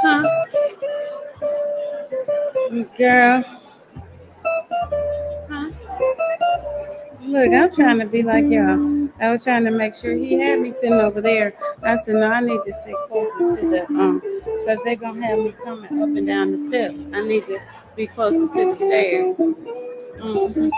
Huh? Girl. Huh? Look, I'm trying to be like y'all. I was trying to make sure he had me sitting over there. I said, no, I need to sit closest to the because they're gonna have me coming up and down the steps. I need to be closest to the stairs. Mhm.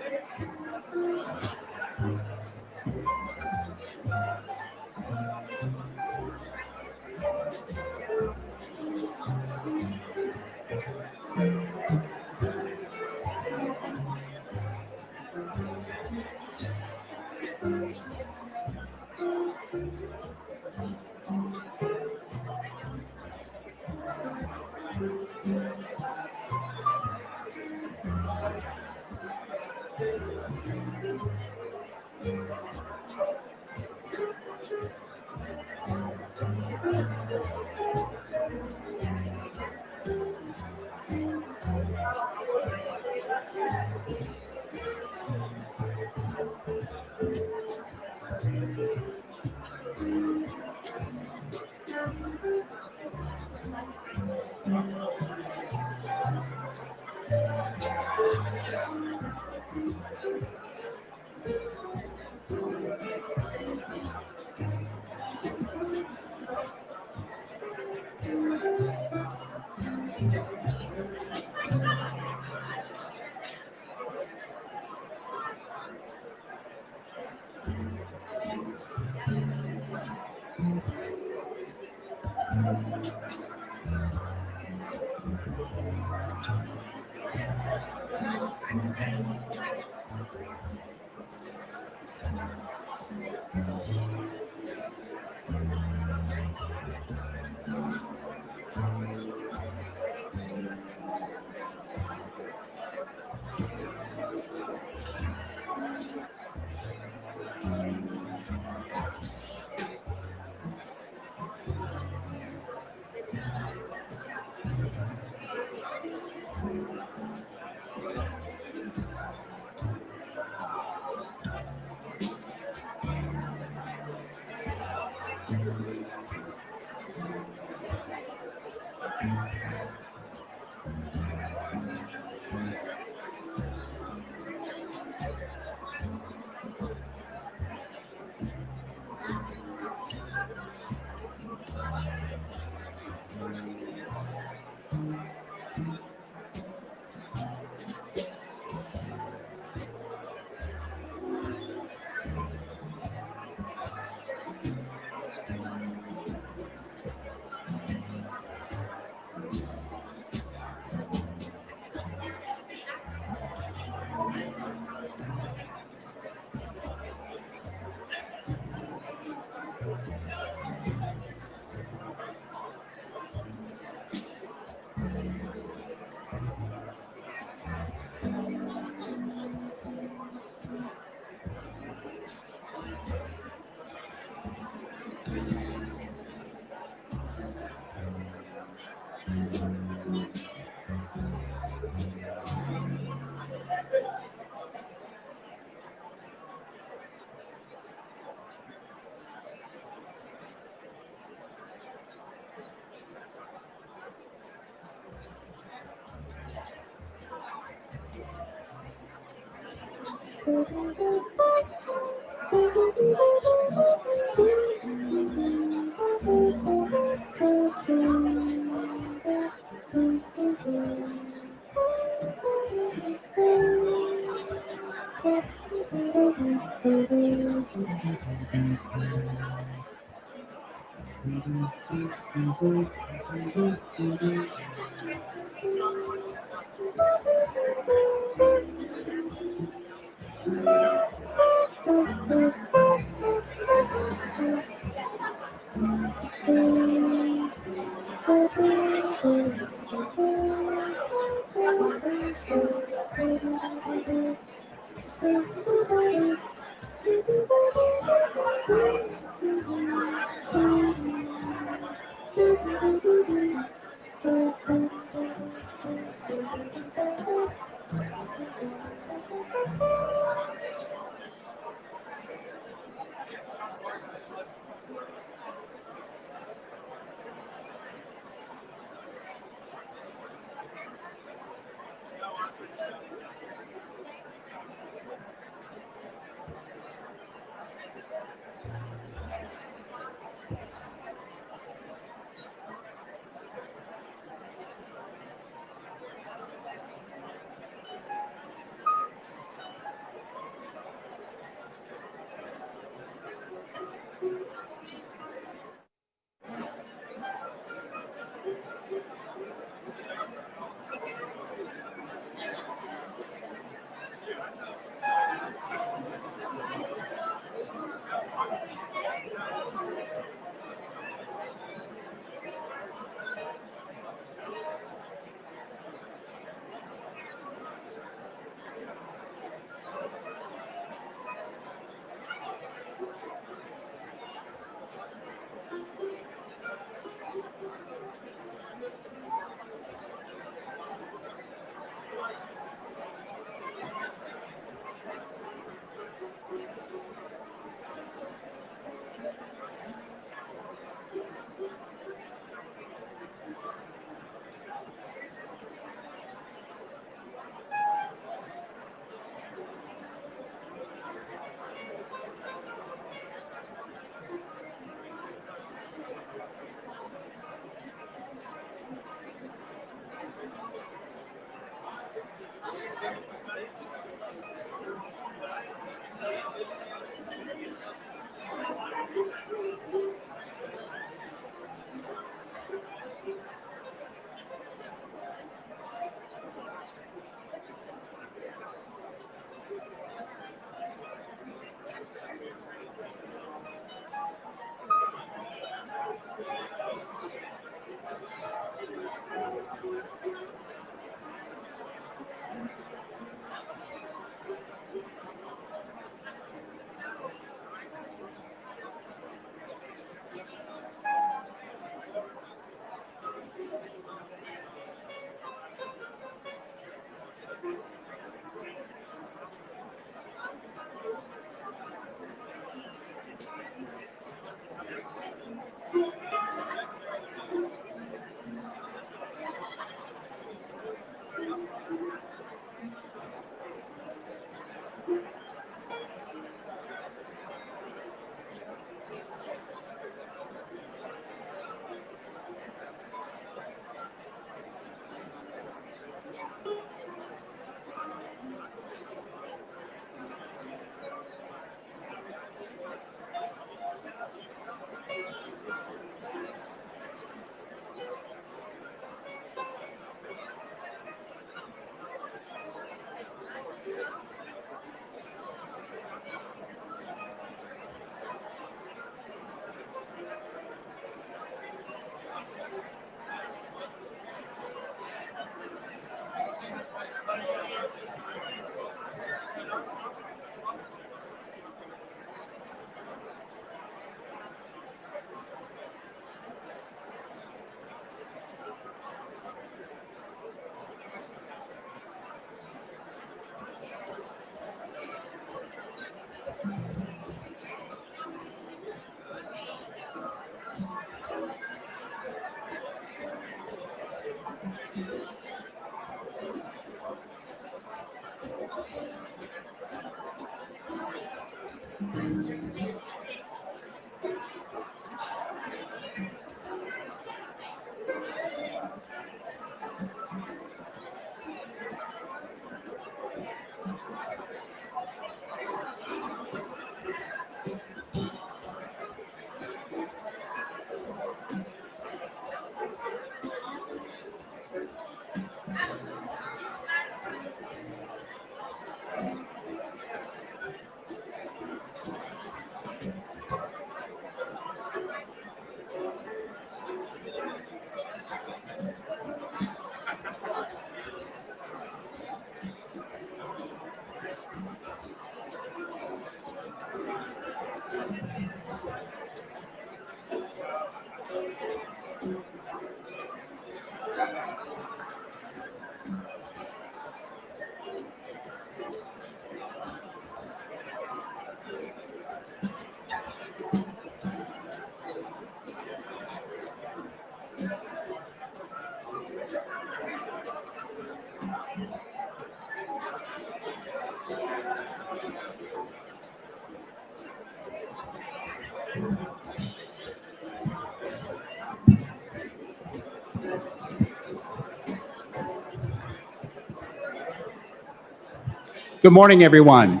Good morning, everyone.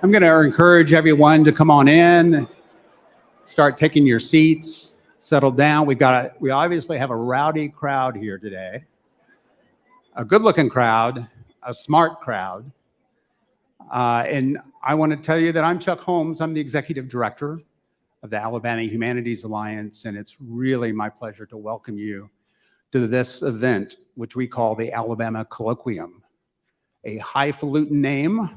I'm going to encourage everyone to come on in, start taking your seats, settle down. We obviously have a rowdy crowd here today, a good-looking crowd, a smart crowd. And I want to tell you that I'm Chuck Holmes. I'm the executive director of the Alabama Humanities Alliance, and it's really my pleasure to welcome you to this event, which we call the Alabama Colloquium, a highfalutin name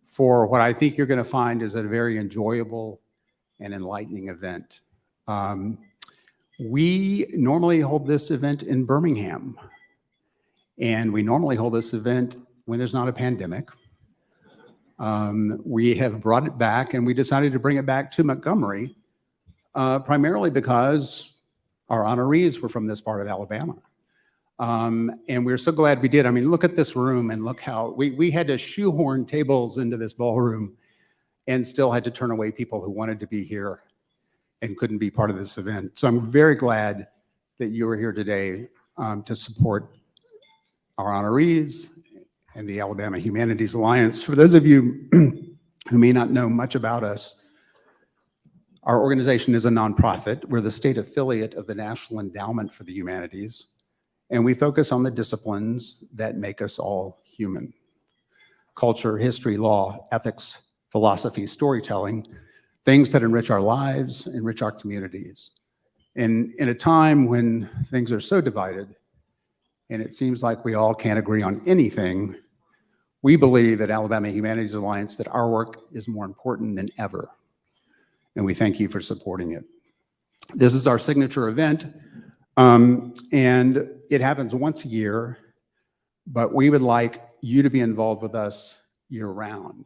for what I think you're going to find is a very enjoyable and enlightening event. We normally hold this event in Birmingham, and we normally hold this event when there's not a pandemic. We have brought it back, and we decided to bring it back to Montgomery, primarily because our honorees were from this part of Alabama. And we're so glad we did. I mean, look at this room and look how we had to shoehorn tables into this ballroom and still had to turn away people who wanted to be here and couldn't be part of this event. So I'm very glad that you are here today to support our honorees and the Alabama Humanities Alliance. For those of you who may not know much about us, our organization is a nonprofit. We're the state affiliate of the National Endowment for the Humanities, and we focus on the disciplines that make us all human: culture, history, law, ethics, philosophy, storytelling, things that enrich our lives, enrich our communities. And in a time when things are so divided, and it seems like we all can't agree on anything, we believe at Alabama Humanities Alliance that our work is more important than ever. And we thank you for supporting it. This is our signature event, and it happens once a year, but we would like you to be involved with us year-round.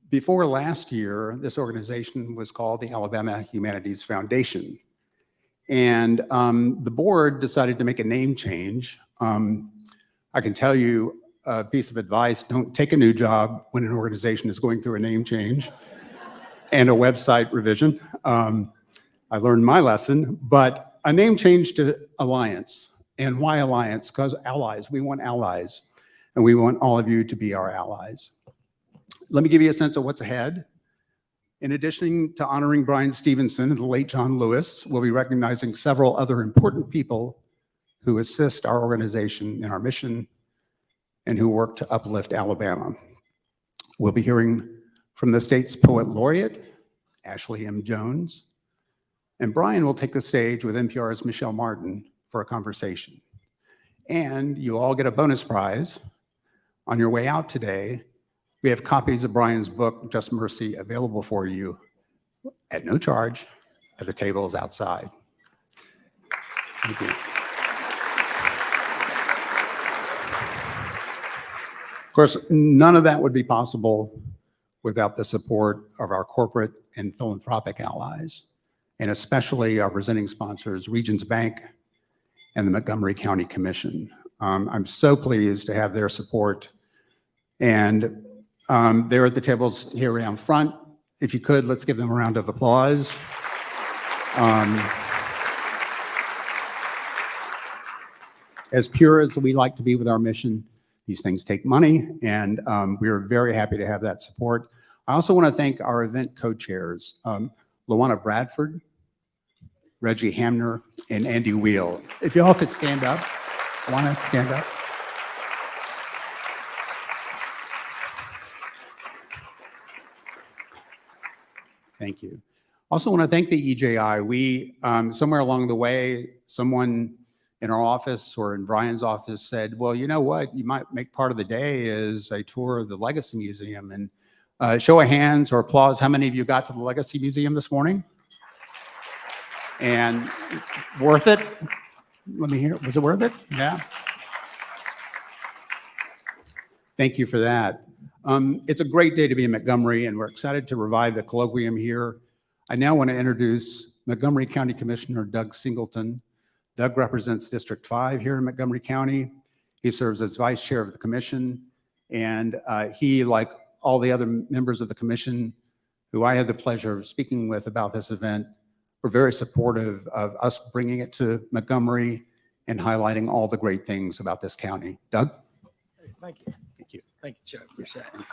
Before last year, this organization was called the Alabama Humanities Foundation, and the board decided to make a name change. I can tell you a piece of advice: don't take a new job when an organization is going through a name change and a website revision. I learned my lesson, but a name change to Alliance. And why Alliance? Because allies, we want allies, and we want all of you to be our allies. Let me give you a sense of what's ahead. In addition to honoring Brian Stevenson and the late John Lewis, we'll be recognizing several other important people who assist our organization in our mission and who work to uplift Alabama. We'll be hearing from the state's poet laureate, Ashley M. Jones, and Brian will take the stage with NPR's Michelle Martin for a conversation. And you all get a bonus prize. On your way out today, we have copies of Brian's book, Just Mercy, available for you at no charge at the tables outside. Thank you. Of course, none of that would be possible without the support of our corporate and philanthropic allies, and especially our presenting sponsors, Regions Bank and the Montgomery County Commission. I'm so pleased to have their support. And they're at the tables here around front. If you could, let's give them a round of applause. As pure as we like to be with our mission, these things take money, and we are very happy to have that support. I also want to thank our event co-chairs, Luana Bradford, Reggie Hamner, and Andy Wheel. If you all could stand up. Luana, stand up. Thank you. Also want to thank the EJI. We, somewhere along the way, someone in our office or in Brian's office said, well, you know what, you might make part of the day is a tour of the Legacy Museum. And show of hands or applause, how many of you got to the Legacy Museum this morning? And worth it? Let me hear, was it worth it? Yeah. Thank you for that. It's a great day to be in Montgomery, and we're excited to revive the colloquium here. I now want to introduce Montgomery County Commissioner Doug Singleton. Doug represents District 5 here in Montgomery County. He serves as vice chair of the commission, and he, like all the other members of the commission who I had the pleasure of speaking with about this event, were very supportive of us bringing it to Montgomery and highlighting all the great things about this county. Doug? Thank you. Thank you. Thank you, Chuck. Appreciate it.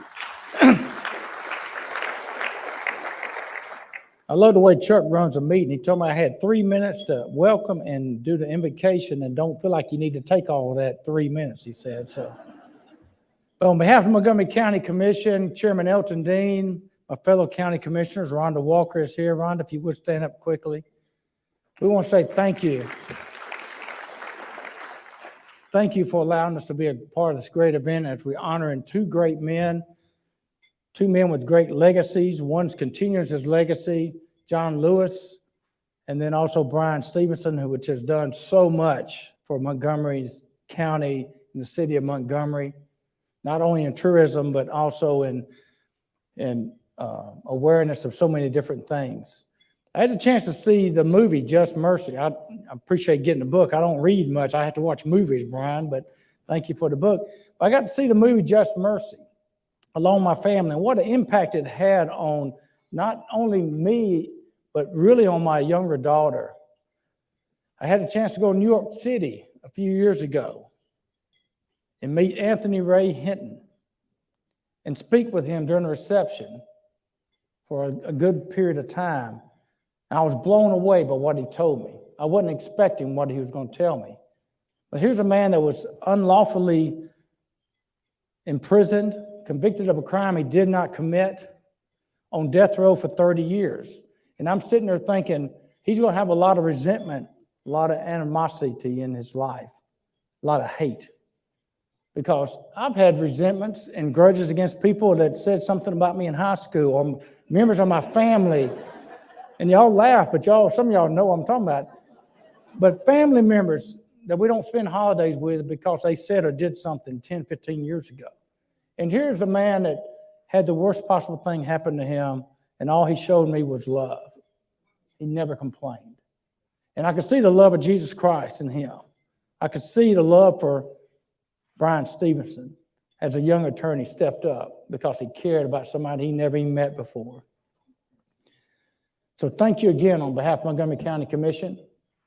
I love the way Chuck runs a meeting. He told me I had 3 minutes to welcome and do the invocation, and don't feel like you need to take all of that 3 minutes, he said. So, but on behalf of Montgomery County Commission, Chairman Elton Dean, my fellow county commissioners, Rhonda Walker is here. Rhonda, if you would stand up quickly. We want to say thank you. Thank you for allowing us to be a part of this great event as we honoring two great men, two men with great legacies. One's continues his legacy, John Lewis, and then also Brian Stevenson, which has done so much for Montgomery's County and the city of Montgomery, not only in tourism, but also in awareness of so many different things. I had a chance to see the movie Just Mercy. I appreciate getting the book. I don't read much. I have to watch movies, Brian, but thank you for the book. But I got to see the movie Just Mercy along with my family, and what an impact it had on not only me, but really on my younger daughter. I had a chance to go to New York City a few years ago and meet Anthony Ray Hinton and speak with him during the reception for a good period of time. I was blown away by what he told me. I wasn't expecting what he was going to tell me. But here's a man that was unlawfully imprisoned, convicted of a crime he did not commit, on death row for 30 years. And I'm sitting there thinking, he's going to have a lot of resentment, a lot of animosity in his life, a lot of hate. Because I've had resentments and grudges against people that said something about me in high school, or members of my family. And y'all laugh, but some of y'all know what I'm talking about. But family members that we don't spend holidays with because they said or did something 10, 15 years ago. And here's a man that had the worst possible thing happen to him, and all he showed me was love. He never complained. And I could see the love of Jesus Christ in him. I could see the love for Brian Stevenson as a young attorney stepped up because he cared about somebody he never even met before. So thank you again on behalf of Montgomery County Commission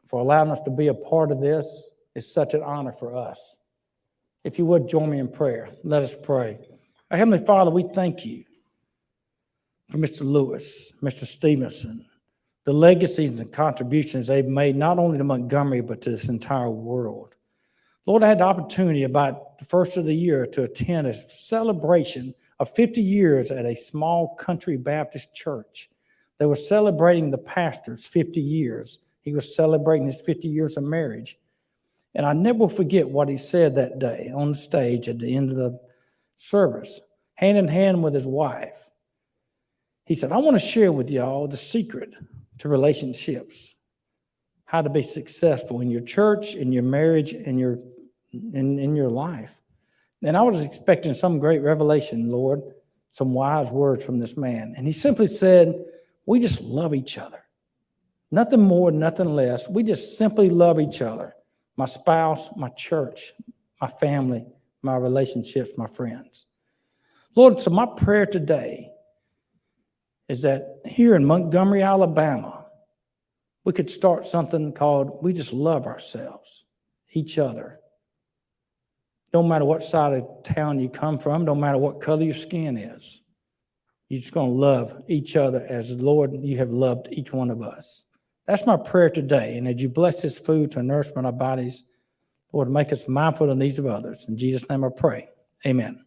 for allowing us to be a part of this. It's such an honor for us. If you would join me in prayer, let us pray. Our Heavenly Father, we thank you for Mr. Lewis, Mr. Stevenson, the legacies and contributions they've made not only to Montgomery, but to this entire world. Lord, I had the opportunity about the first of the year to attend a celebration of 50 years at a small country Baptist church. They were celebrating the pastor's 50 years. He was celebrating his 50 years of marriage. And I never will forget what he said that day on the stage at the end of the service, hand in hand with his wife. He said, I want to share with y'all the secret to relationships, how to be successful in your church, in your marriage, in your life. And I was expecting some great revelation, Lord, some wise words from this man. And he simply said, we just love each other. Nothing more, nothing less. We just simply love each other. My spouse, my church, my family, my relationships, my friends. Lord, so my prayer today is that here in Montgomery, Alabama, we could start something called We Just Love Ourselves, each other. Don't matter what side of town you come from, don't matter what color your skin is. You're just going to love each other as, Lord, you have loved each one of us. That's my prayer today. And as you bless this food to nourishment of our bodies, Lord, make us mindful of the needs of others. In Jesus' name I pray. Amen.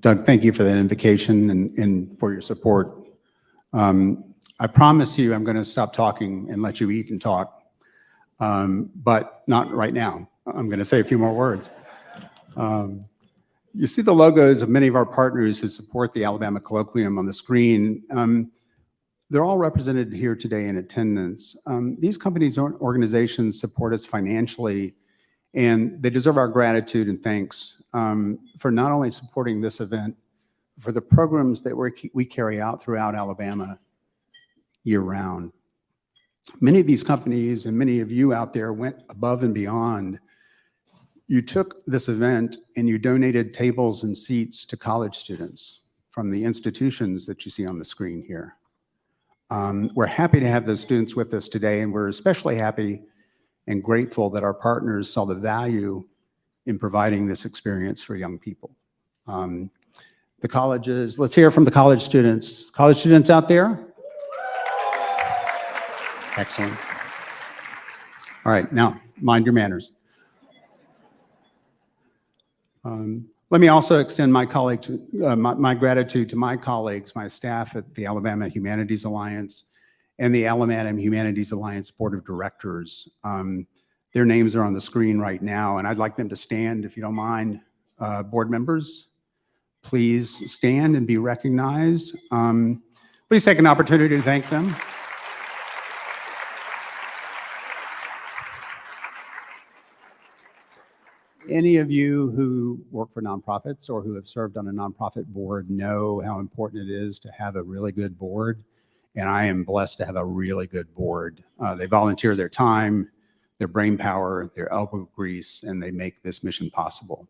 Doug, thank you for that invocation and for your support. I promise you I'm going to stop talking and let you eat and talk, but not right now. I'm going to say a few more words. You see the logos of many of our partners who support the Alabama Colloquium on the screen. They're all represented here today in attendance. These companies or organizations support us financially, and they deserve our gratitude and thanks for not only supporting this event, for the programs that we carry out throughout Alabama year-round. Many of these companies and many of you out there went above and beyond. You took this event and you donated tables and seats to college students from the institutions that you see on the screen here. We're happy to have those students with us today, and we're especially happy and grateful that our partners saw the value in providing this experience for young people. The colleges, let's hear from the college students. College students out there? Excellent. All right, now, mind your manners. Let me also extend my gratitude to my colleagues, my staff at the Alabama Humanities Alliance and the Alabama Humanities Alliance Board of Directors. Their names are on the screen right now, and I'd like them to stand, if you don't mind. Board members, please stand and be recognized. Please take an opportunity to thank them. Any of you who work for nonprofits or who have served on a nonprofit board know how important it is to have a really good board. And I am blessed to have a really good board. They volunteer their time, their brain power, their elbow grease, and they make this mission possible.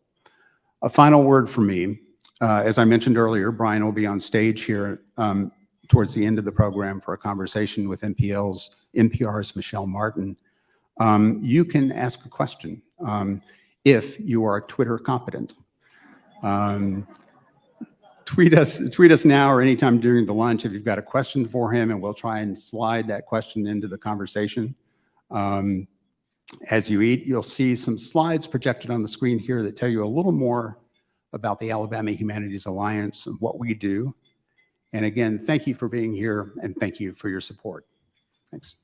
A final word from me. As I mentioned earlier, Brian will be on stage here towards the end of the program for a conversation with NPR's Michelle Martin. You can ask a question. If you are Twitter competent. Tweet us now or anytime during the lunch if you've got a question for him, and we'll try and slide that question into the conversation. As you eat, you'll see some slides projected on the screen here that tell you a little more about the Alabama Humanities Alliance and what we do. And again, thank you for being here, and thank you for your support. Thanks.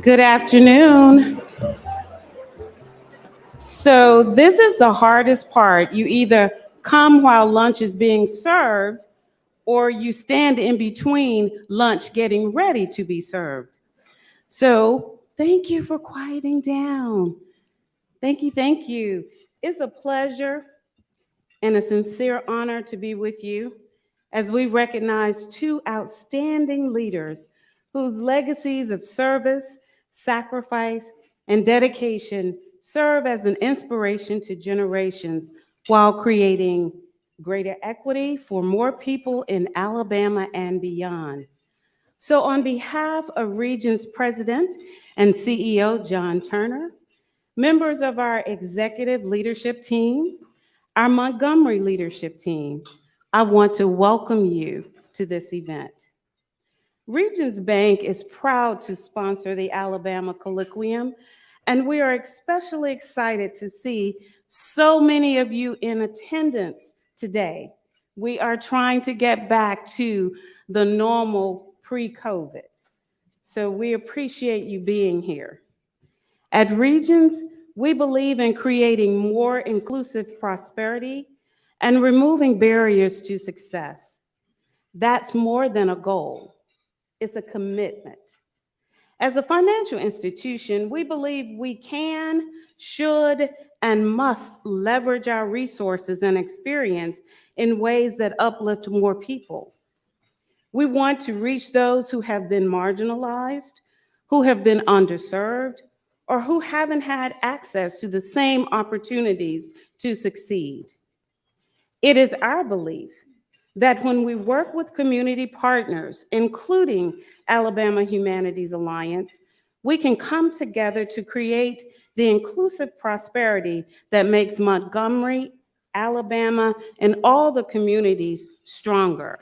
Good afternoon. So this is the hardest part. You either come while lunch is being served, or you stand in between lunch getting ready to be served. So thank you for quieting down. Thank you, thank you. It's a pleasure and a sincere honor to be with you as we recognize two outstanding leaders whose legacies of service, sacrifice, and dedication serve as an inspiration to generations while creating greater equity for more people in Alabama and beyond. So on behalf of Regions President and CEO John Turner, members of our executive leadership team, our Montgomery leadership team, I want to welcome you to this event. Regions Bank is proud to sponsor the Alabama Colloquium, and we are especially excited to see so many of you in attendance today. We are trying to get back to the normal pre-COVID, so we appreciate you being here. At Regions, we believe in creating more inclusive prosperity and removing barriers to success. That's more than a goal, it's a commitment. As a financial institution, we believe we can, should, and must leverage our resources and experience in ways that uplift more people. We want to reach those who have been marginalized, who have been underserved, or who haven't had access to the same opportunities to succeed. It is our belief that when we work with community partners, including Alabama Humanities Alliance, we can come together to create the inclusive prosperity that makes Montgomery, Alabama, and all the communities stronger.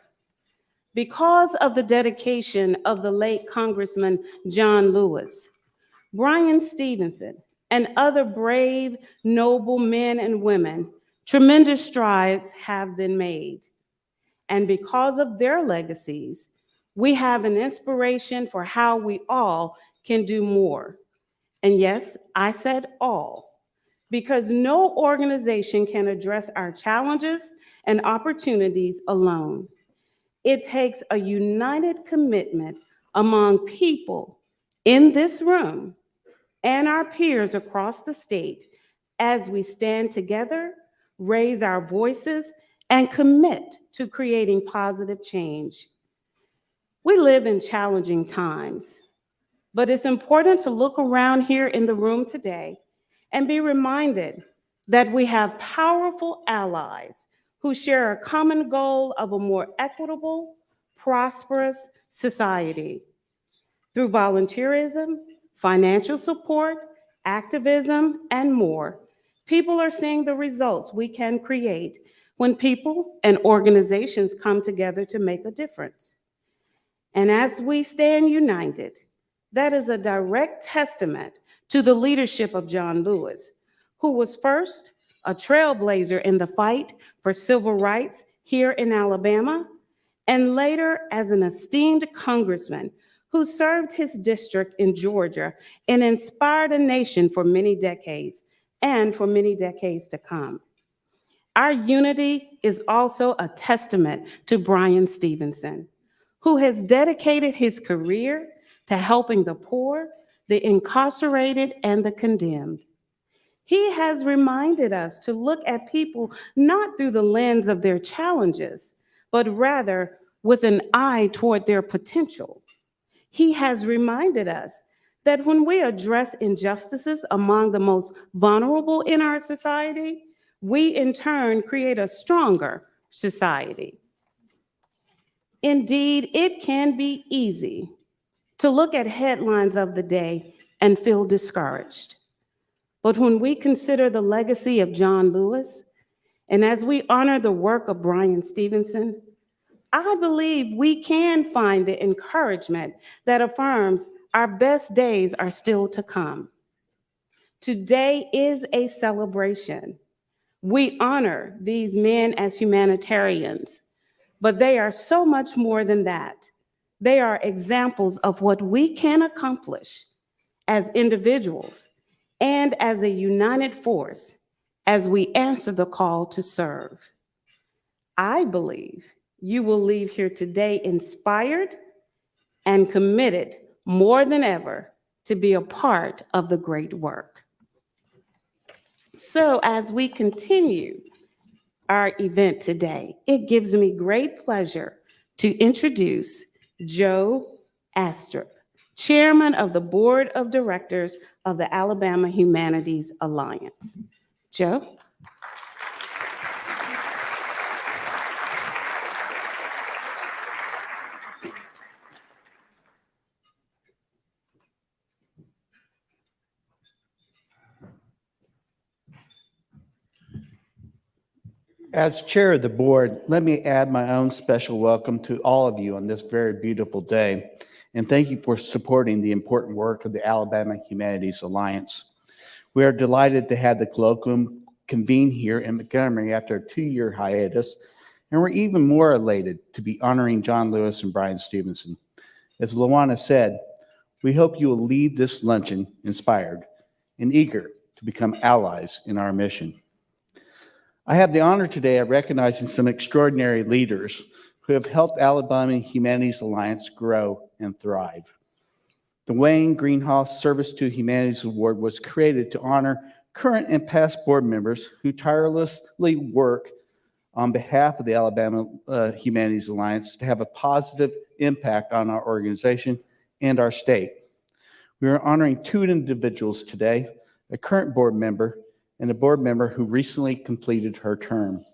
Because of the dedication of the late Congressman John Lewis, Bryan Stevenson, and other brave, noble men and women, tremendous strides have been made. And because of their legacies, we have an inspiration for how we all can do more. And yes, I said all, because no organization can address our challenges and opportunities alone. It takes a united commitment among people in this room and our peers across the state as we stand together, raise our voices, and commit to creating positive change. We live in challenging times, but it's important to look around here in the room today and be reminded that we have powerful allies who share a common goal of a more equitable, prosperous society. Through volunteerism, financial support, activism, and more, people are seeing the results we can create when people and organizations come together to make a difference. And as we stand united, that is a direct testament to the leadership of John Lewis, who was first a trailblazer in the fight for civil rights here in Alabama, and later as an esteemed congressman who served his district in Georgia and inspired a nation for many decades and for many decades to come. Our unity is also a testament to Bryan Stevenson, who has dedicated his career to helping the poor, the incarcerated, and the condemned. He has reminded us to look at people not through the lens of their challenges, but rather with an eye toward their potential. He has reminded us that when we address injustices among the most vulnerable in our society, we in turn create a stronger society. Indeed, it can be easy to look at headlines of the day and feel discouraged. But when we consider the legacy of John Lewis, and as we honor the work of Bryan Stevenson, I believe we can find the encouragement that affirms our best days are still to come. Today is a celebration. We honor these men as humanitarians, but they are so much more than that. They are examples of what we can accomplish as individuals and as a united force as we answer the call to serve. I believe you will leave here today inspired and committed more than ever to be a part of the great work. So as we continue our event today, it gives me great pleasure to introduce Joe Astrup, Chairman of the Board of Directors of the Alabama Humanities Alliance. Joe? As chair of the board, let me add my own special welcome to all of you on this very beautiful day. And thank you for supporting the important work of the Alabama Humanities Alliance. We are delighted to have the colloquium convene here in Montgomery after a 2-year hiatus. And we're even more elated to be honoring John Lewis and Brian Stevenson. As Luana said, we hope you will leave this luncheon inspired and eager to become allies in our mission. I have the honor today of recognizing some extraordinary leaders who have helped Alabama Humanities Alliance grow and thrive. The Wayne Greenhouse Service to Humanities Award was created to honor current and past board members who tirelessly work on behalf of the Alabama Humanities Alliance to have a positive impact on our organization and our state. We are honoring 2 individuals today, a current board member and a board member who recently completed her term.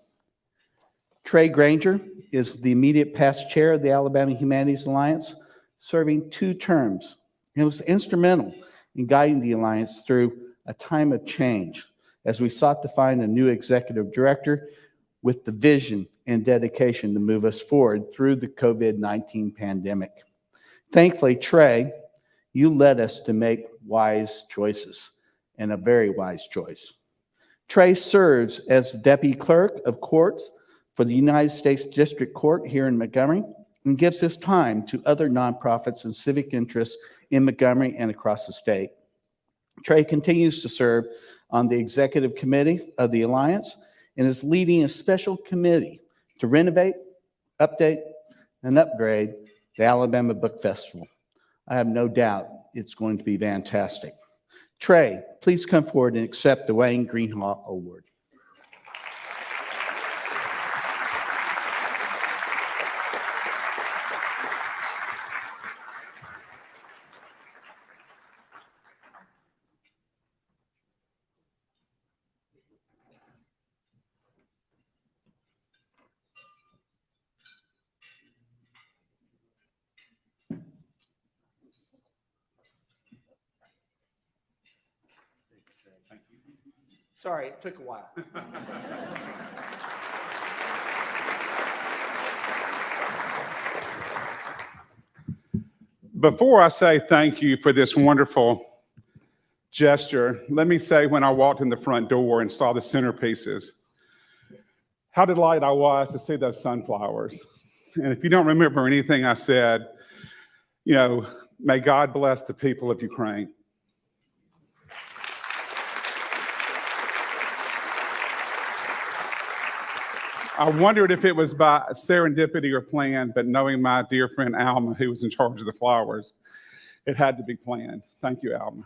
Trey Granger is the immediate past chair of the Alabama Humanities Alliance, serving 2 terms. He was instrumental in guiding the Alliance through a time of change as we sought to find a new executive director with the vision and dedication to move us forward through the COVID-19 pandemic. Thankfully, Trey, you led us to make wise choices, and a very wise choice. Trey serves as Deputy Clerk of Courts for the United States District Court here in Montgomery and gives his time to other nonprofits and civic interests in Montgomery and across the state. Trey continues to serve on the Executive Committee of the Alliance and is leading a special committee to renovate, update, and upgrade the Alabama Book Festival. I have no doubt it's going to be fantastic. Trey, please come forward and accept the Wayne Greenhaw Award. Sorry, it took a while. Before I say thank you for this wonderful gesture, let me say when I walked in the front door and saw the centerpieces, how delighted I was to see those sunflowers. And if you don't remember anything I said, may God bless the people of Ukraine. I wondered if it was by serendipity or plan, but knowing my dear friend Alma, who was in charge of the flowers, it had to be planned. Thank you, Alma.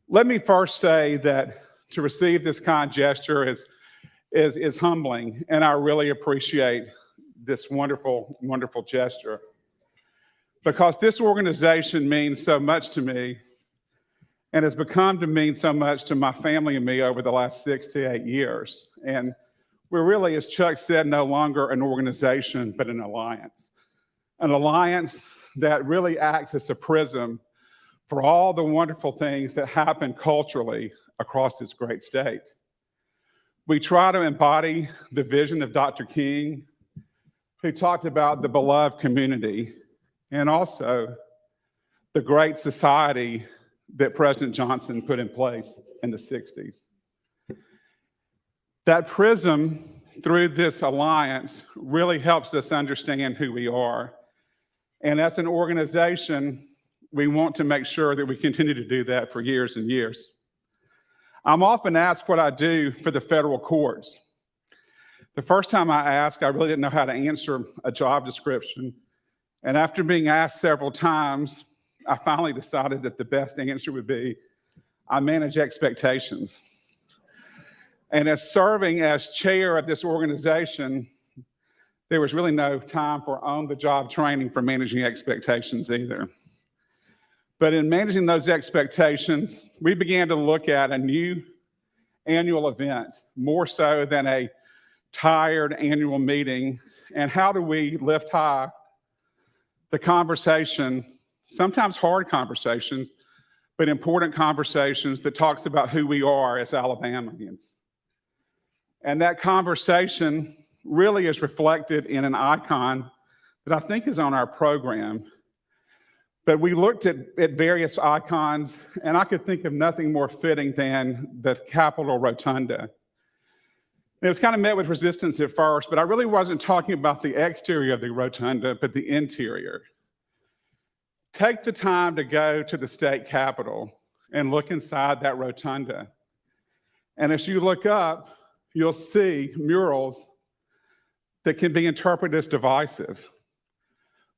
Let me first say that to receive this kind gesture is humbling, and I really appreciate this wonderful, wonderful gesture because this organization means so much to me and has become to mean so much to my family and me over the last 6 to 8 years. And we're really, as Chuck said, no longer an organization, but an alliance that really acts as a prism for all the wonderful things that happen culturally across this great state. We try to embody the vision of Dr. King, who talked about the beloved community and also the great society that President Johnson put in place in the 60s. That prism through this alliance really helps us understand who we are. And as an organization, we want to make sure that we continue to do that for years and years. I'm often asked what I do for the federal courts. The first time I asked, I really didn't know how to answer a job description. And after being asked several times, I finally decided that the best answer would be, I manage expectations. And as serving as chair of this organization, there was really no time for on-the-job training for managing expectations either. But in managing those expectations, we began to look at a new annual event, more so than a tired annual meeting. And how do we lift high the conversation, sometimes hard conversations, but important conversations that talks about who we are as Alabamians. And that conversation really is reflected in an icon that I think is on our program. But we looked at various icons, and I could think of nothing more fitting than the Capitol Rotunda. It was kind of met with resistance at first, but I really wasn't talking about the exterior of the rotunda, but the interior. Take the time to go to the state capitol and look inside that rotunda. And as you look up, you'll see murals that can be interpreted as divisive.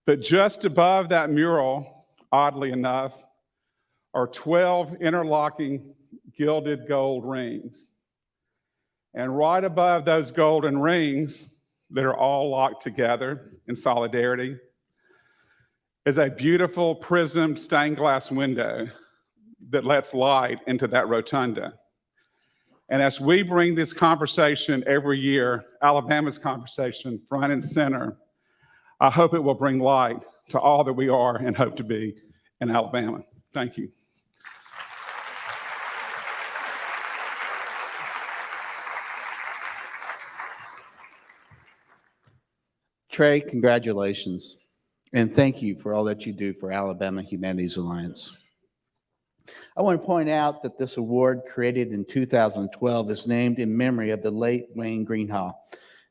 But just above that mural, oddly enough, are 12 interlocking gilded gold rings. And right above those golden rings that are all locked together in solidarity is a beautiful prismed stained glass window that lets light into that rotunda. And as we bring this conversation every year, Alabama's conversation, front and center, I hope it will bring light to all that we are and hope to be in Alabama. Thank you. Trey, congratulations. And thank you for all that you do for Alabama Humanities Alliance. I want to point out that this award, created in 2012, is named in memory of the late Wayne Greenhaw,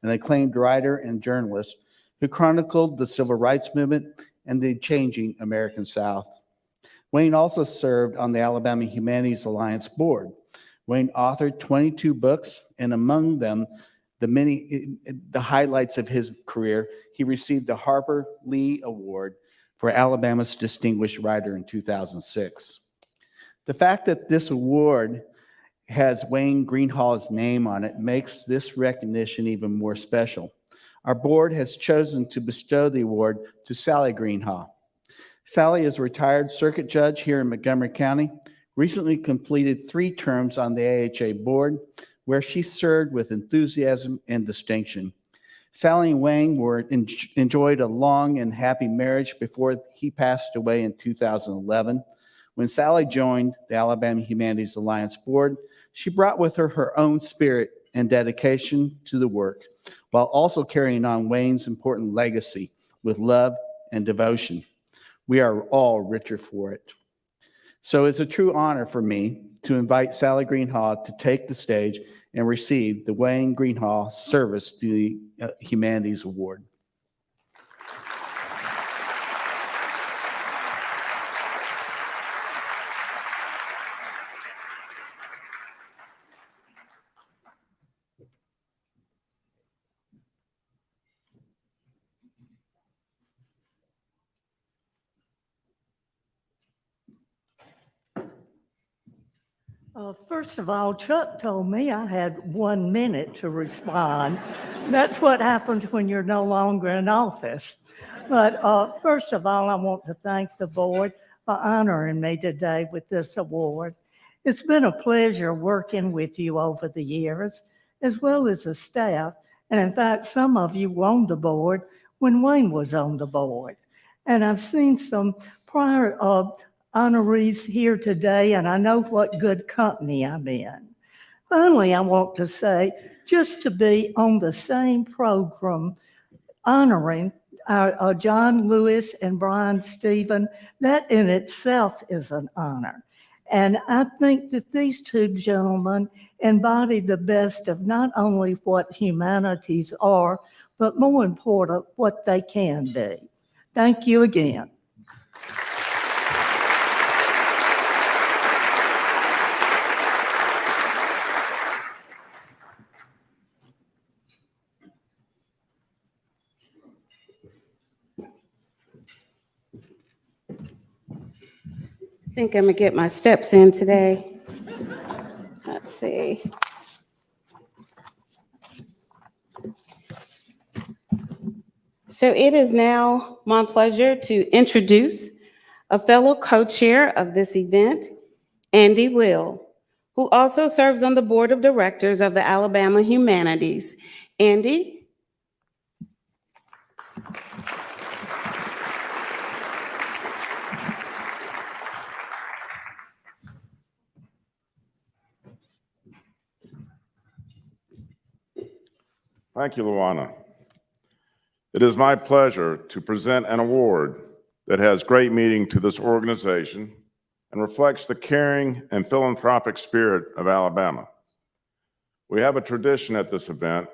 an acclaimed writer and journalist who chronicled the civil rights movement and the changing American South. Wayne also served on the Alabama Humanities Alliance board. Wayne authored 22 books, and among them, the highlights of his career, he received the Harper Lee Award for Alabama's Distinguished Writer in 2006. The fact that this award has Wayne Greenhaw's name on it makes this recognition even more special. Our board has chosen to bestow the award to Sally Greenhaw. Sally is a retired circuit judge here in Montgomery County, recently completed 3 terms on the AHA board, where she served with enthusiasm and distinction. Sally and Wayne enjoyed a long and happy marriage before he passed away in 2011. When Sally joined the Alabama Humanities Alliance board, she brought with her her own spirit and dedication to the work, while also carrying on Wayne's important legacy with love and devotion. We are all richer for it. So it's a true honor for me to invite Sally Greenhaw to take the stage and receive the Wayne Greenhaw Service to the Humanities Award. First of all, Chuck told me I had 1 minute to respond. That's what happens when you're no longer in office. But first of all, I want to thank the board for honoring me today with this award. It's been a pleasure working with you over the years, as well as the staff. And in fact, some of you were on the board when Wayne was on the board. And I've seen some prior honorees here today, and I know what good company I'm in. Finally, I want to say, just to be on the same program honoring our John Lewis and Brian Stephen, that in itself is an honor. And I think that these 2 gentlemen embody the best of not only what humanities are, but more important, what they can be. Thank you again. think I'm gonna get my steps in today. Let's see. So it is now my pleasure to introduce a fellow co-chair of this event, Andy Will, who also serves on the board of directors of the Alabama Humanities. Andy? Thank you, Luana. It is my pleasure to present an award that has great meaning to this organization and reflects the caring and philanthropic spirit of Alabama. We have a tradition at this event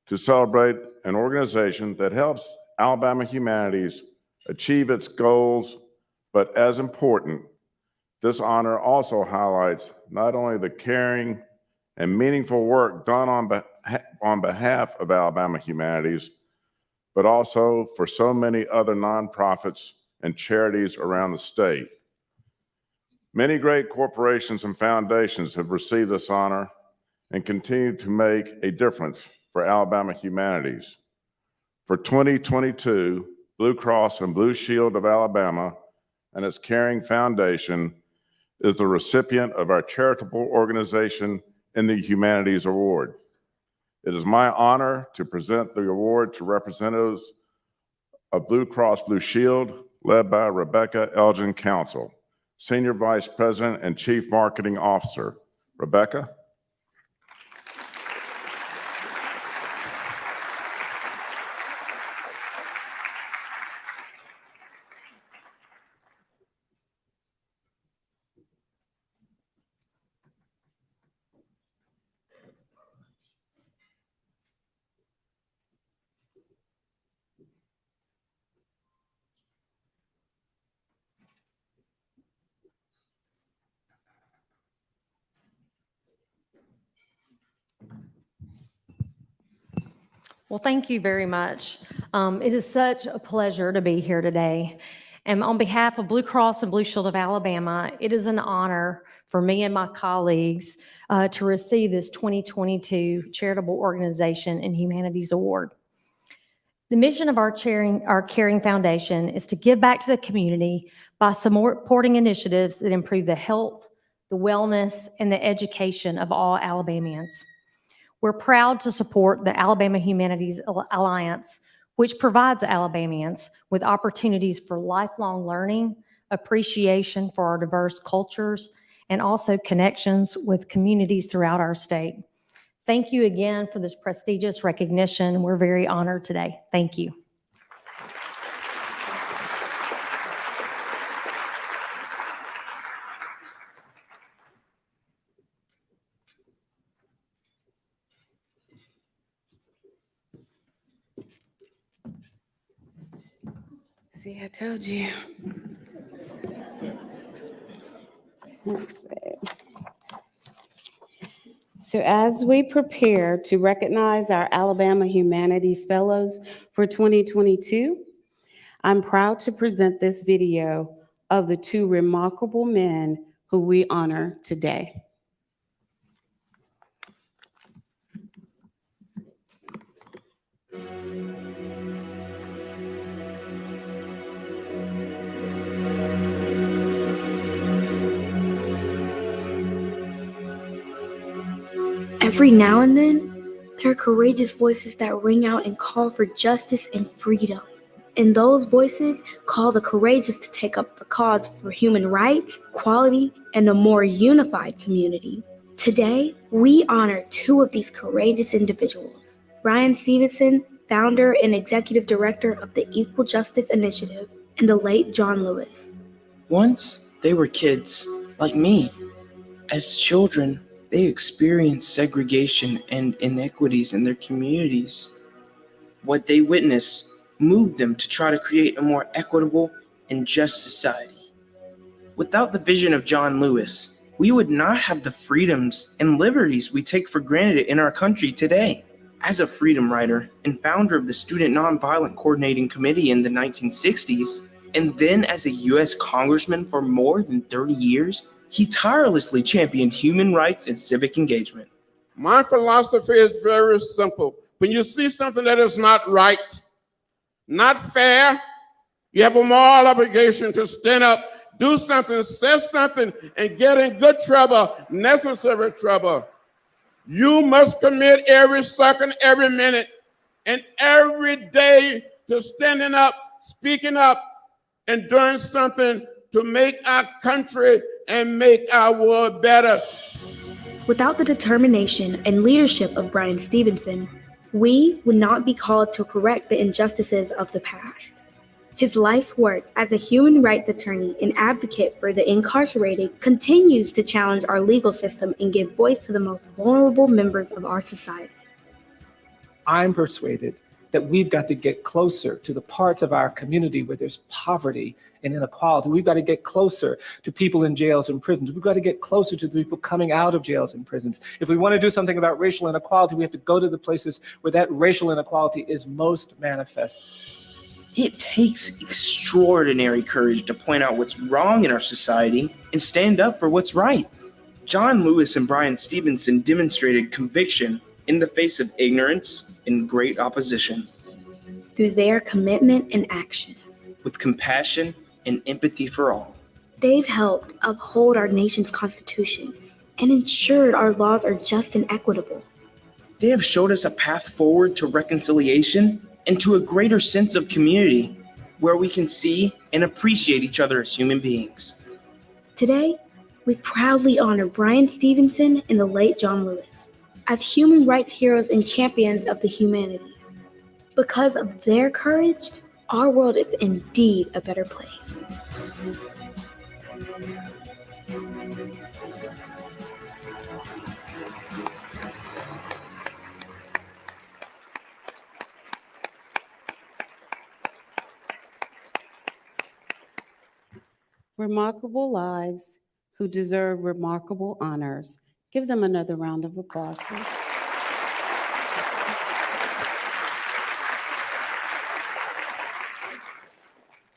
to celebrate an organization that helps Alabama Humanities achieve its goals, but as important, this honor also highlights not only the caring and meaningful work done on behalf of Alabama Humanities, but also for so many other nonprofits and charities around the state. Many great corporations and foundations have received this honor and continue to make a difference for Alabama Humanities. For 2022, Blue Cross and Blue Shield of Alabama and its Caring Foundation is the recipient of our charitable organization in the Humanities Award. It is my honor to present the award to representatives of Blue Cross Blue Shield, led by Rebecca Elgin Council, Senior Vice President and Chief Marketing Officer. Rebecca? Well, thank you very much. It is such a pleasure to be here today. And on behalf of Blue Cross and Blue Shield of Alabama, it is an honor for me and my colleagues to receive this 2022 Charitable Organization and Humanities Award. The mission of our Caring Foundation is to give back to the community by supporting initiatives that improve the health, the wellness, and the education of all Alabamians. We're proud to support the Alabama Humanities Alliance, which provides Alabamians with opportunities for lifelong learning, appreciation for our diverse cultures, and also connections with communities throughout our state. Thank you again for this prestigious recognition. We're very honored today. Thank you. See, I told you. Let's see. So as we prepare to recognize our Alabama Humanities Fellows for 2022, I'm proud to present this video of the two remarkable men who we honor today. Every now and then, there are courageous voices that ring out and call for justice and freedom. And those voices call the courageous to take up the cause for human rights, equality, and a more unified community. Today, we honor two of these courageous individuals. Bryan Stevenson, founder and executive director of the Equal Justice Initiative, and the late John Lewis. Once, they were kids, like me. As children, they experienced segregation and inequities in their communities. What they witnessed moved them to try to create a more equitable and just society. Without the vision of John Lewis, we would not have the freedoms and liberties we take for granted in our country today. As a freedom writer and founder of the Student Nonviolent Coordinating Committee in the 1960s, And then as a U.S. congressman for more than 30 years, he tirelessly championed human rights and civic engagement. My philosophy is very simple. When you see something that is not right, not fair, you have a moral obligation to stand up, do something, say something, and get in good trouble, necessary trouble. You must commit every second, every minute, and every day to standing up, speaking up, and doing something to make our country and make our world better. Without the determination and leadership of Bryan Stevenson, we would not be called to correct the injustices of the past. His life's work as a human rights attorney and advocate for the incarcerated continues to challenge our legal system and give voice to the most vulnerable members of our society. I'm persuaded that we've got to get closer to the parts of our community where there's poverty and inequality. We've got to get closer to people in jails and prisons. We've got to get closer to the people coming out of jails and prisons. If we want to do something about racial inequality, we have to go to the places where that racial inequality is most manifest. It takes extraordinary courage to point out what's wrong in our society and stand up for what's right. John Lewis and Bryan Stevenson demonstrated conviction in the face of ignorance and great opposition. Through their commitment and actions, with compassion and empathy for all, they've helped uphold our nation's Constitution and ensured our laws are just and equitable. They have showed us a path forward to reconciliation and to a greater sense of community where we can see and appreciate each other as human beings. Today, we proudly honor Bryan Stevenson and the late John Lewis as human rights heroes and champions of the humanities. Because of their courage, our world is indeed a better place. Remarkable lives who deserve remarkable honors. Give them another round of applause, please.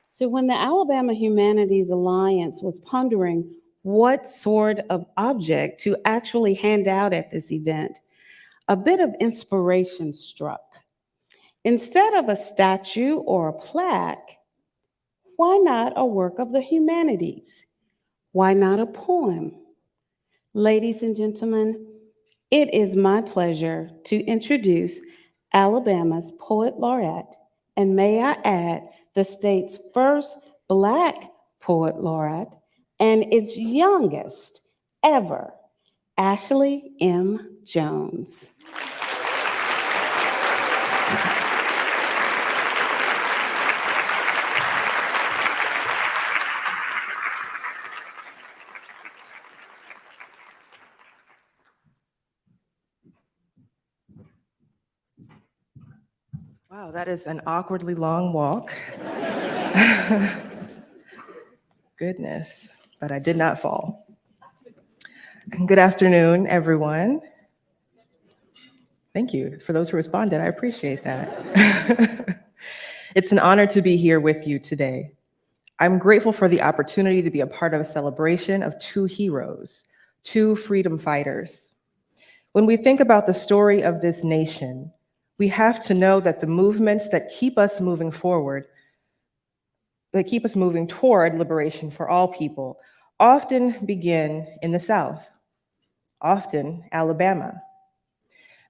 So when the Alabama Humanities Alliance was pondering what sort of object to actually hand out at this event, a bit of inspiration struck. Instead of a statue or a plaque, why not a work of the humanities? Why not a poem? Ladies and gentlemen, it is my pleasure to introduce Alabama's Poet Laureate, and may I add, the state's first Black Poet Laureate and its youngest ever, Ashley M. Jones. Wow, that is an awkwardly long walk. Goodness, but I did not fall. Good afternoon, everyone. Thank you for those who responded. I appreciate that. It's an honor to be here with you today. I'm grateful for the opportunity to be a part of a celebration of two heroes, two freedom fighters. When we think about the story of this nation, we have to know that the movements that keep us moving forward, that keep us moving toward liberation for all people, often begin in the South, often Alabama.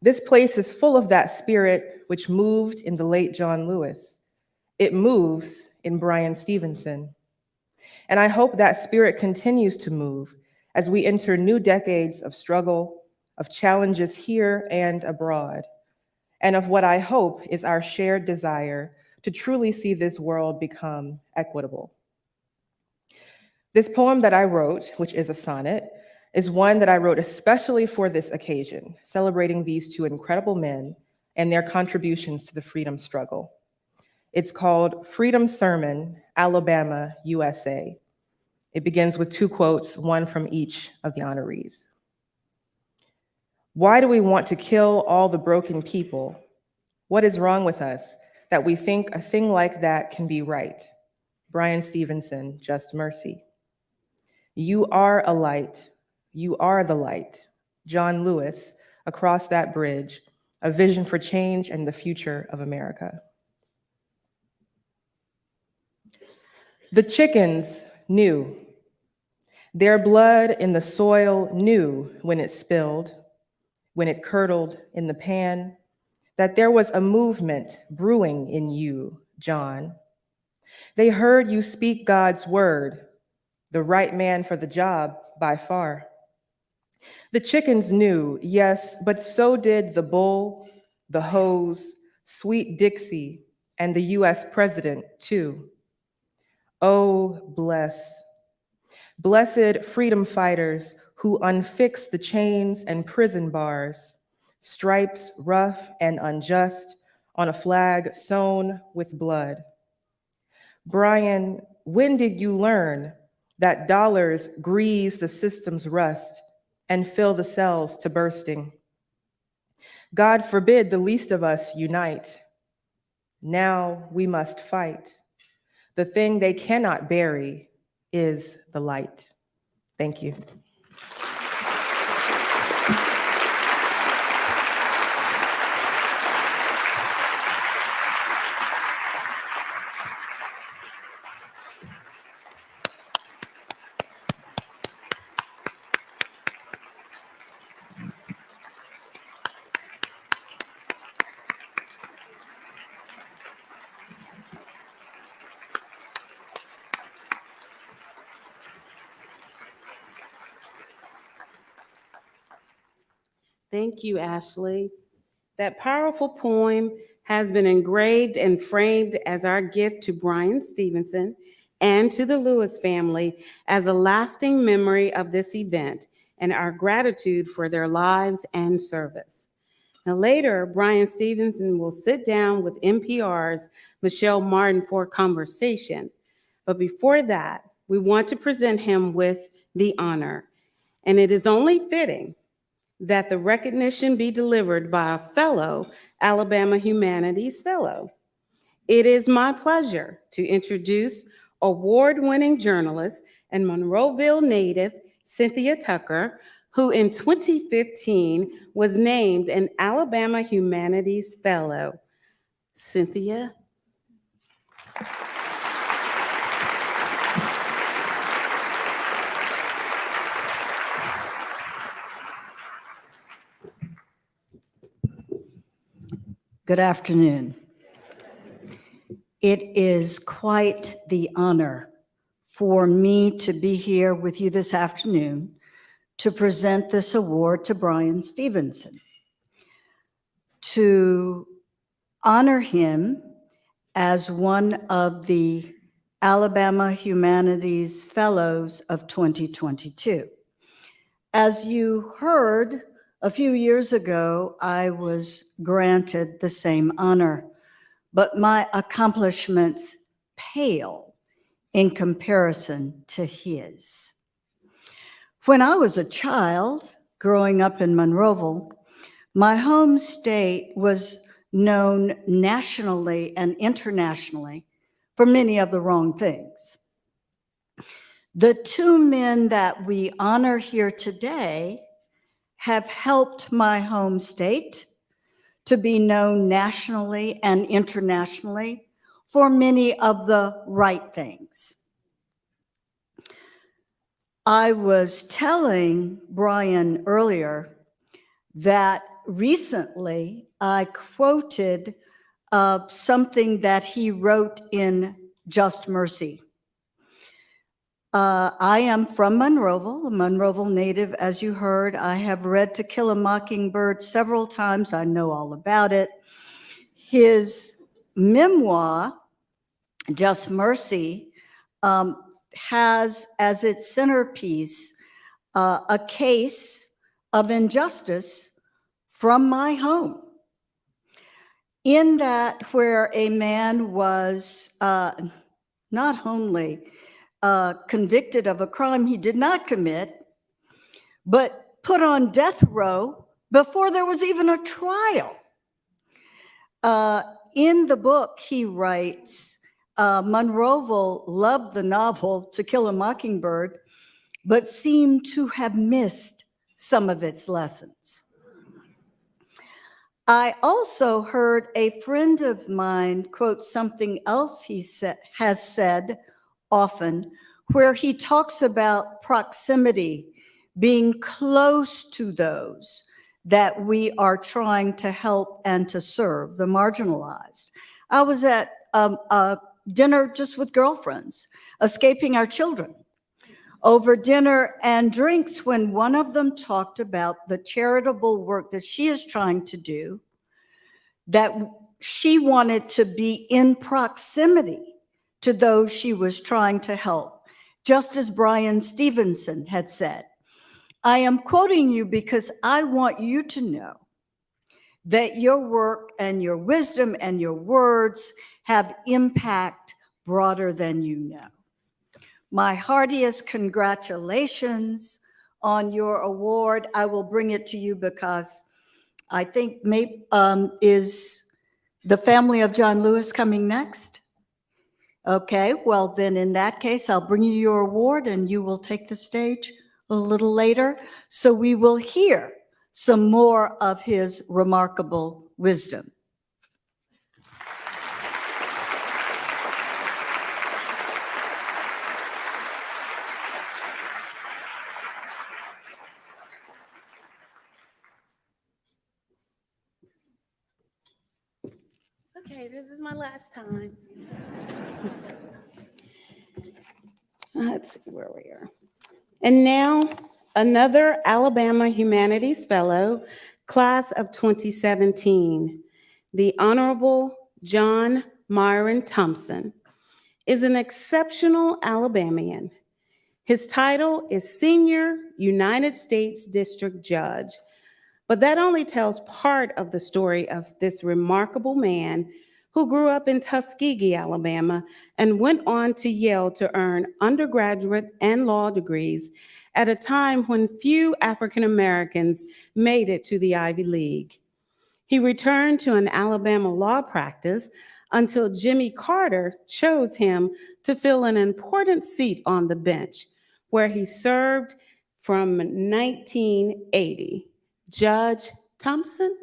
This place is full of that spirit which moved in the late John Lewis. It moves in Bryan Stevenson. And I hope that spirit continues to move as we enter new decades of struggle, of challenges here and abroad, and of what I hope is our shared desire to truly see this world become equitable. This poem that I wrote, which is a sonnet, is one that I wrote especially for this occasion, celebrating these two incredible men and their contributions to the freedom struggle. It's called Freedom Sermon, Alabama, USA. It begins with two quotes, one from each of the honorees. Why do we want to kill all the broken people? What is wrong with us that we think a thing like that can be right? Bryan Stevenson, Just Mercy. You are a light. You are the light. John Lewis, Across That Bridge, A Vision for Change and the Future of America. The chickens knew. Their blood in the soil knew when it spilled, when it curdled in the pan, that there was a movement brewing in you, John. They heard you speak God's word, the right man for the job by far. The chickens knew, yes, but so did the bull, the hose, Sweet Dixie, and the US president too. Oh, blessed freedom fighters who unfix the chains and prison bars, stripes rough and unjust on a flag sewn with blood. Bryan, when did you learn that dollars grease the system's rust and fill the cells to bursting? God forbid the least of us unite. Now we must fight. The thing they cannot bury is the light. Thank you. Thank you, Ashley. That powerful poem has been engraved and framed as our gift to Bryan Stevenson and to the Lewis family as a lasting memory of this event and our gratitude for their lives and service. Now later, Bryan Stevenson will sit down with NPR's Michelle Martin for a conversation. But before that, we want to present him with the honor. And it is only fitting that the recognition be delivered by a fellow Alabama Humanities Fellow. It is my pleasure to introduce award-winning journalist and Monroeville native Cynthia Tucker, who in 2015 was named an Alabama Humanities Fellow. Cynthia. Good afternoon. It is quite the honor for me to be here with you this afternoon to present this award to Bryan Stevenson, to honor him as one of the Alabama Humanities Fellows of 2022. As you heard, a few years ago, I was granted the same honor, but my accomplishments pale in comparison to his. When I was a child, growing up in Monroeville, my home state was known nationally and internationally for many of the wrong things. The two men that we honor here today have helped my home state to be known nationally and internationally for many of the right things. I was telling Bryan earlier that recently I quoted something that he wrote in Just Mercy. I am from Monroeville, a Monroeville native, as you heard. I have read To Kill a Mockingbird several times. I know all about it. His memoir, Just Mercy, has as its centerpiece a case of injustice from my home. In that, where a man was not only convicted of a crime he did not commit, but put on death row before there was even a trial. In the book, he writes Monroeville loved the novel To Kill a Mockingbird, but seemed to have missed some of its lessons. I also heard a friend of mine quote something else he has said often, where he talks about proximity, being close to those that we are trying to help and to serve, the marginalized. I was at a dinner just with girlfriends, escaping our children, over dinner and drinks, when one of them talked about the charitable work that she is trying to do, that she wanted to be in proximity to those she was trying to help. Just as Brian Stevenson had said, I am quoting you because I want you to know that your work and your wisdom and your words have impact broader than you know. My heartiest congratulations on your award. I will bring it to you because I think is the family of John Lewis coming next? Okay, well then in that case, I'll bring you your award and you will take the stage a little later. So we will hear some more of his remarkable wisdom. Okay, this is my last time. Let's see where we are. And now, another Alabama Humanities Fellow, class of 2017, the Honorable John Myron Thompson, is an exceptional Alabamian. His title is Senior United States District Judge, but that only tells part of the story of this remarkable man who grew up in Tuskegee, Alabama, and went on to Yale to earn undergraduate and law degrees at a time when few African Americans made it to the Ivy League. He returned to an Alabama law practice until Jimmy Carter chose him to fill an important seat on the bench, where he served from 1980. Judge Thompson?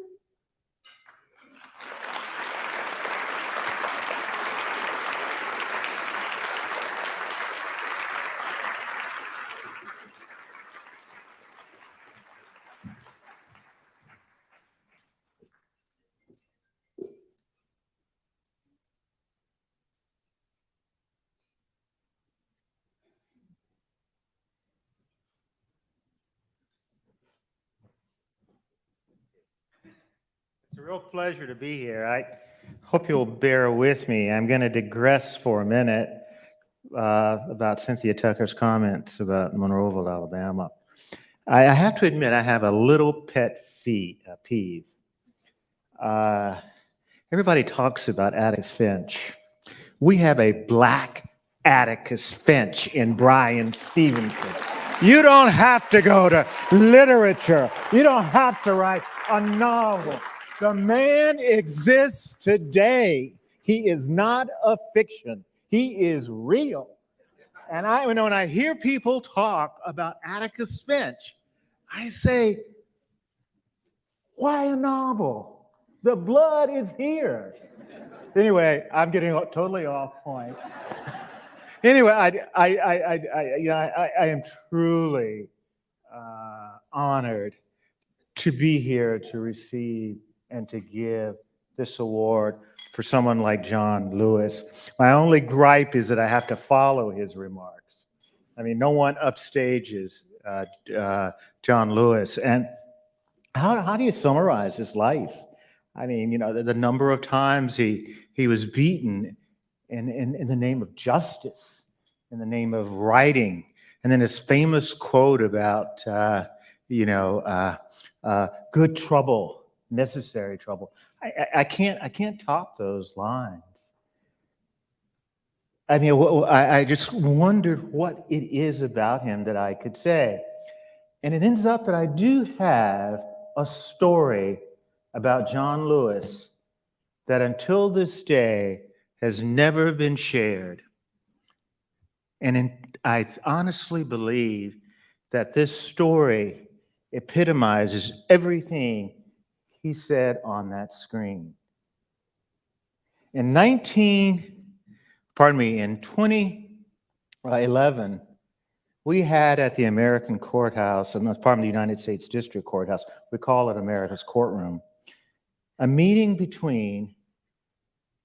It's a real pleasure to be here. I hope you'll bear with me. I'm going to digress for a minute about Cynthia Tucker's comments about Monroeville, Alabama. I have to admit I have a little pet peeve. Everybody talks about Atticus Finch. We have a black Atticus Finch in Brian Stevenson. You don't have to go to literature. You don't have to write a novel. The man exists today. He is not a fiction. He is real. And when I hear people talk about Atticus Finch, I say, why a novel? The blood is here. Anyway, I'm getting totally off point. Anyway, I am truly honored to be here to receive and to give this award for someone like John Lewis. My only gripe is that I have to follow his remarks. I mean, no one upstages John Lewis. And how do you summarize his life? I mean, you know, the number of times he was beaten in the name of justice, in the name of writing. And then his famous quote about, good trouble, necessary trouble. I can't top those lines. I mean, I just wondered what it is about him that I could say. And it ends up that I do have a story about John Lewis that until this day has never been shared. And I honestly believe that this story epitomizes everything he said on that screen. In 2011, we had at the American Courthouse, and that's part of the United States District Courthouse, we call it America's Courtroom, a meeting between,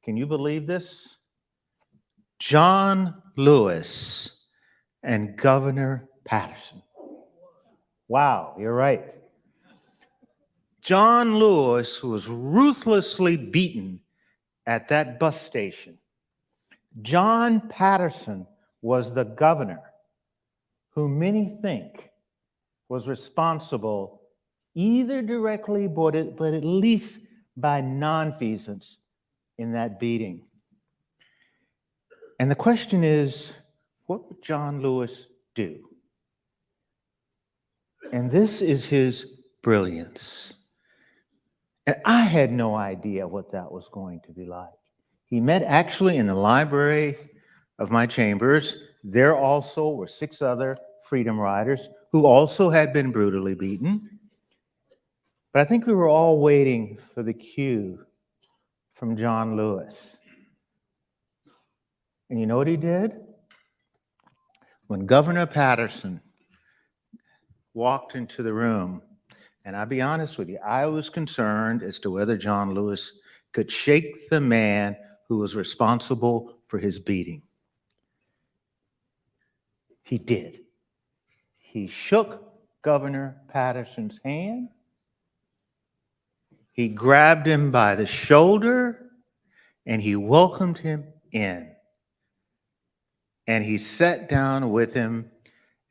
can you believe this? John Lewis and Governor Patterson. Wow, you're right. John Lewis was ruthlessly beaten at that bus station. John Patterson was the governor who many think was responsible either directly but at least by nonfeasance in that beating. And the question is, what would John Lewis do? And this is his brilliance. And I had no idea what that was going to be like. He met actually in the library of my chambers. There also were 6 other freedom riders who also had been brutally beaten. But I think we were all waiting for the cue from John Lewis. And you know what he did? When Governor Patterson walked into the room, and I'll be honest with you, I was concerned as to whether John Lewis could shake the man who was responsible for his beating. He did. He shook Governor Patterson's hand. He grabbed him by the shoulder and he welcomed him in. And he sat down with him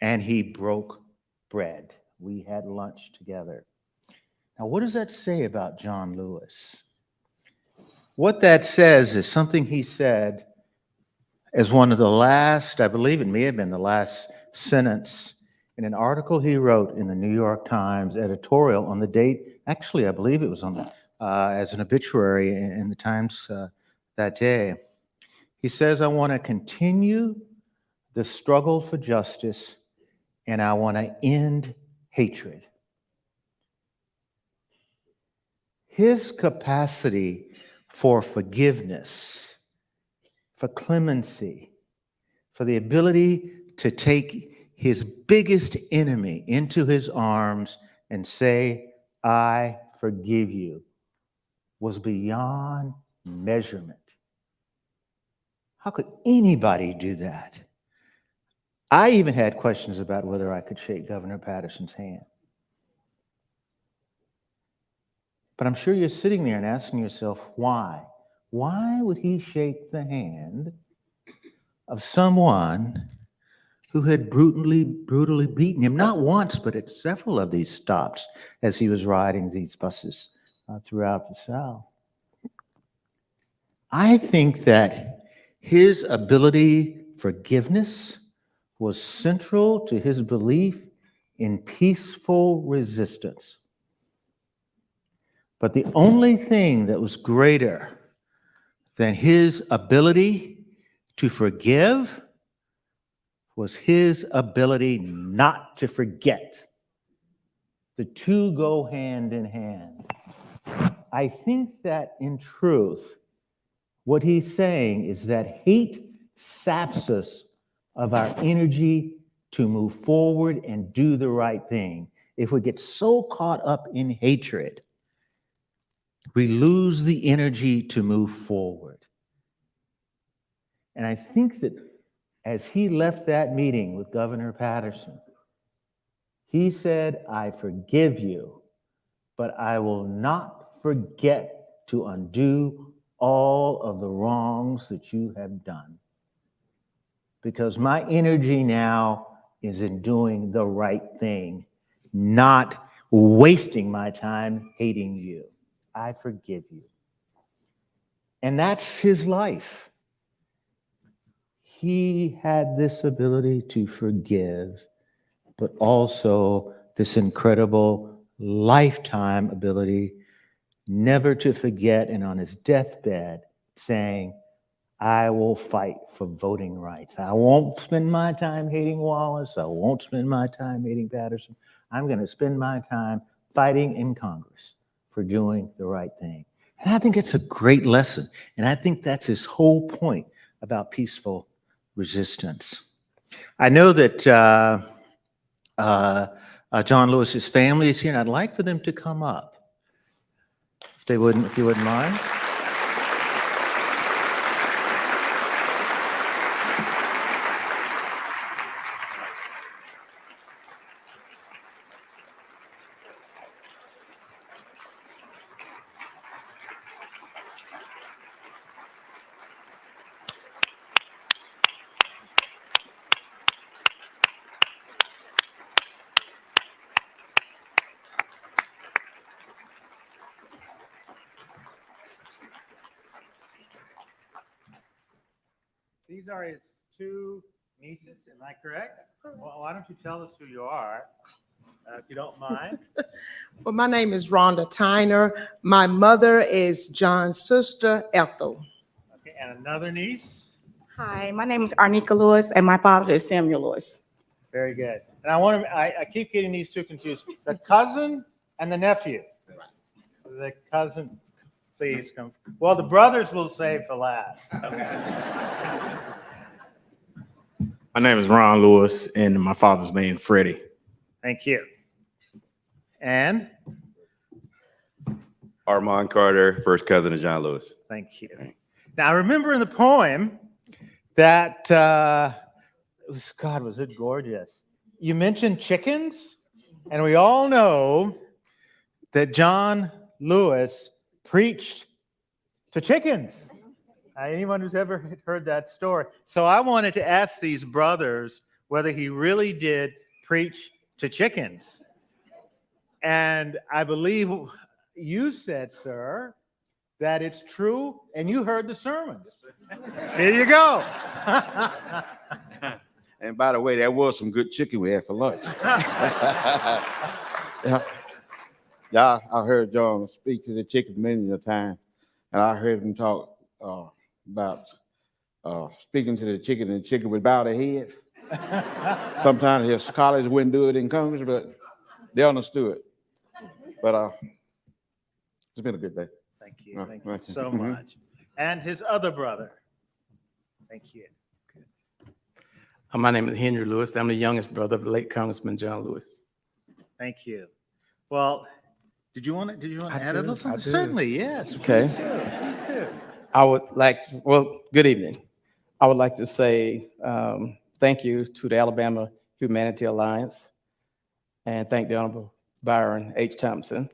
and he broke bread. We had lunch together. Now, what does that say about John Lewis? What that says is something he said as one of the last, I believe it may have been the last sentence in an article he wrote in the New York Times editorial on the date, actually, I believe it was on the, as an obituary in the Times that day. He says, I want to continue the struggle for justice and I want to end hatred. His capacity for forgiveness, for clemency, for the ability to take his biggest enemy into his arms and say, I forgive you, was beyond measurement. How could anybody do that? I even had questions about whether I could shake Governor Patterson's hand. But I'm sure you're sitting there and asking yourself, why? Why would he shake the hand of someone who had brutally beaten him, not once, but at several of these stops as he was riding these buses throughout the South? I think that his ability for forgiveness was central to his belief in peaceful resistance. But the only thing that was greater than his ability to forgive was his ability not to forget. The two go hand in hand. I think that in truth, what he's saying is that hate saps us of our energy to move forward and do the right thing. If we get so caught up in hatred, we lose the energy to move forward. And I think that as he left that meeting with Governor Patterson, he said, I forgive you, but I will not forget to undo all of the wrongs that you have done. Because my energy now is in doing the right thing, not wasting my time hating you. I forgive you. And that's his life. He had this ability to forgive, but also this incredible lifetime ability never to forget, and on his deathbed saying, I will fight for voting rights. I won't spend my time hating Wallace. I won't spend my time hating Patterson. I'm going to spend my time fighting in Congress for doing the right thing. And I think it's a great lesson. And I think that's his whole point about peaceful resistance. I know that John Lewis's family is here, and I'd like for them to come up, if you wouldn't mind. These are his two nieces, am I correct? Well, why don't you tell us who you are, if you don't mind? Well, my name is Rhonda Tyner. My mother is John's sister, Ethel. Okay, and another niece? Hi, my name is Arnika Lewis, and my father is Samuel Lewis. Very good. And I keep getting these two confused. The cousin and the nephew. The cousin, please come. Well, the brothers will save for last. My name is Ron Lewis, and my father's name Freddie. Thank you. And? Armand Carter, first cousin of John Lewis. Thank you. Now, I remember in the poem that, was it gorgeous? You mentioned chickens, and we all know that John Lewis preached to chickens. Anyone who's ever heard that story. So I wanted to ask these brothers whether he really did preach to chickens. And I believe you said, sir, that it's true, and you heard the sermons. There you go. And by the way, there was some good chicken we had for lunch. Yeah, I heard John speak to the chicken many a time, and I heard him talk about speaking to the chicken, and the chicken would bow their heads. Sometimes his colleagues wouldn't do it in Congress, but they understood. But it's been a good day. Thank you. Thank you so much. And his other brother. Thank you. My name is Henry Lewis. I'm the youngest brother of the late Congressman John Lewis. Thank you. Well, did you want to add a little something? I do. Certainly, yes. Okay. Please do. Please do. I would like to, well, good evening. I would like to say thank you to the Alabama Humanity Alliance and thank the Honorable Byron H. Thompson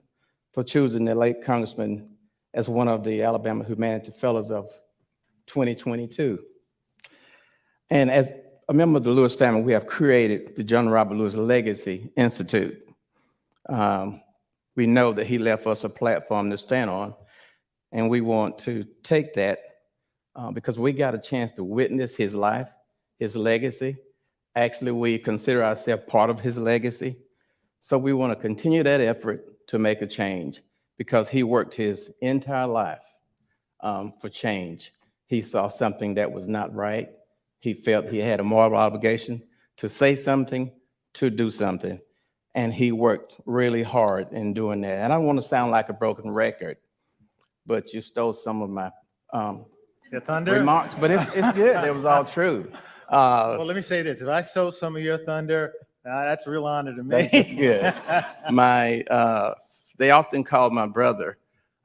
for choosing the late Congressman as one of the Alabama Humanity Fellows of 2022. And as a member of the Lewis family, we have created the John Robert Lewis Legacy Institute. We know that he left us a platform to stand on, and we want to take that because we got a chance to witness his life, his legacy. Actually, we consider ourselves part of his legacy. So we want to continue that effort to make a change because he worked his entire life for change. He saw something that was not right. He felt he had a moral obligation to say something, to do something. And he worked really hard in doing that. And I don't want to sound like a broken record, but you stole some of my remarks, but it's good. It was all true. Well, let me say this. If I stole some of your thunder, that's a real honor to me. That's good. They often called my brother,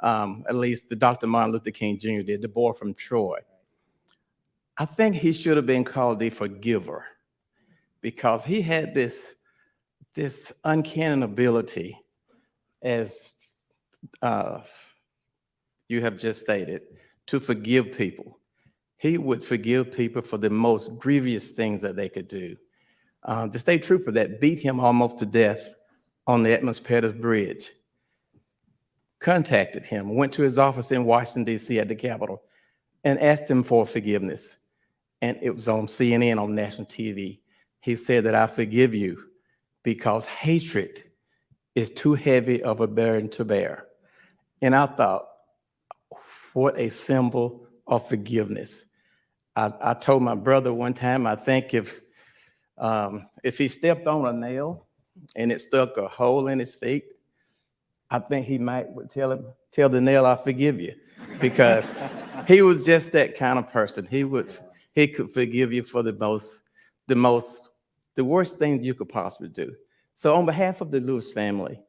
at least the Dr. Martin Luther King Jr. did, the boy from Troy. I think he should have been called the forgiver because he had this uncanny ability, as you have just stated, to forgive people. He would forgive people for the most grievous things that they could do. The state trooper that beat him almost to death on the Edmonds Pettus Bridge contacted him, went to his office in Washington, D.C. at the Capitol, and asked him for forgiveness. And it was on CNN, on national TV. He said that I forgive you because hatred is too heavy of a burden to bear. And I thought, what a symbol of forgiveness. I told my brother one time, I think if he stepped on a nail and it stuck a hole in his feet, I think he would tell the nail, I forgive you, because he was just that kind of person. He could forgive you for the worst thing you could possibly do. So on behalf of the Lewis family,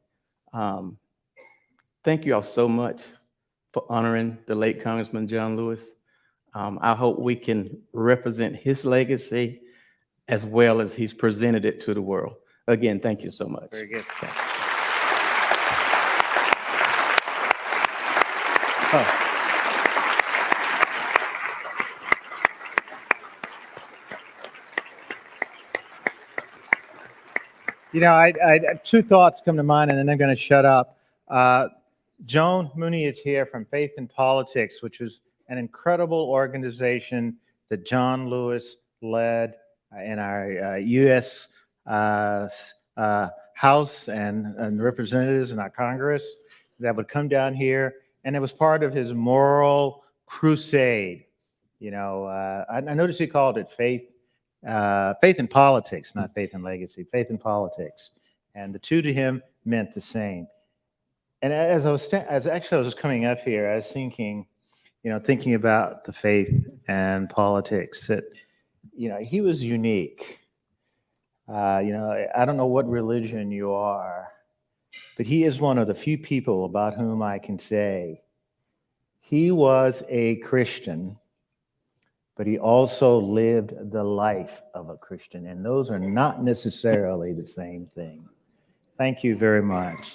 thank you all so much for honoring the late Congressman John Lewis. I hope we can represent his legacy as well as he's presented it to the world. Again, thank you so much. Very good. You know, I two thoughts come to mind, and then I'm going to shut up. Joan Mooney is here from Faith in Politics, which was an incredible organization that John Lewis led in our U.S. House and Representatives in our Congress that would come down here, and it was part of his moral crusade. You know, I noticed he called it Faith in Politics, not Faith in Legacy, Faith in Politics. And the two to him meant the same. And as I was coming up here, I was thinking about the faith and politics, that, he was unique. I don't know what religion you are, but he is one of the few people about whom I can say he was a Christian, but he also lived the life of a Christian. And those are not necessarily the same thing. Thank you very much.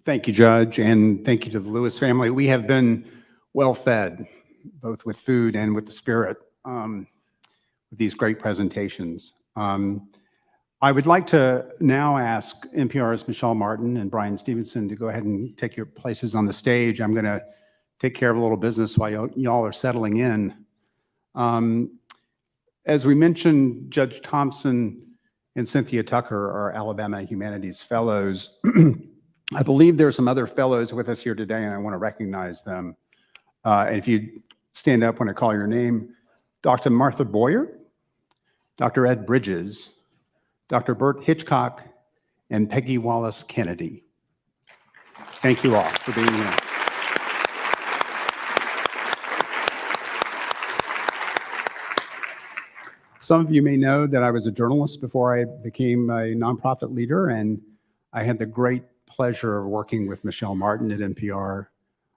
Thank you, Judge, and thank you to the Lewis family. We have been well fed, both with food and with the spirit, with these great presentations. I would like to now ask NPR's Michelle Martin and Brian Stevenson to go ahead and take your places on the stage. I'm going to take care of a little business while y'all are settling in. As we mentioned, Judge Thompson and Cynthia Tucker are Alabama Humanities Fellows. I believe there are some other fellows with us here today, and I want to recognize them. And if you stand up when I call your name, Dr. Martha Boyer, Dr. Ed Bridges, Dr. Bert Hitchcock, and Peggy Wallace Kennedy. Thank you all for being here. Some of you may know that I was a journalist before I became a nonprofit leader, and I had the great pleasure of working with Michelle Martin at NPR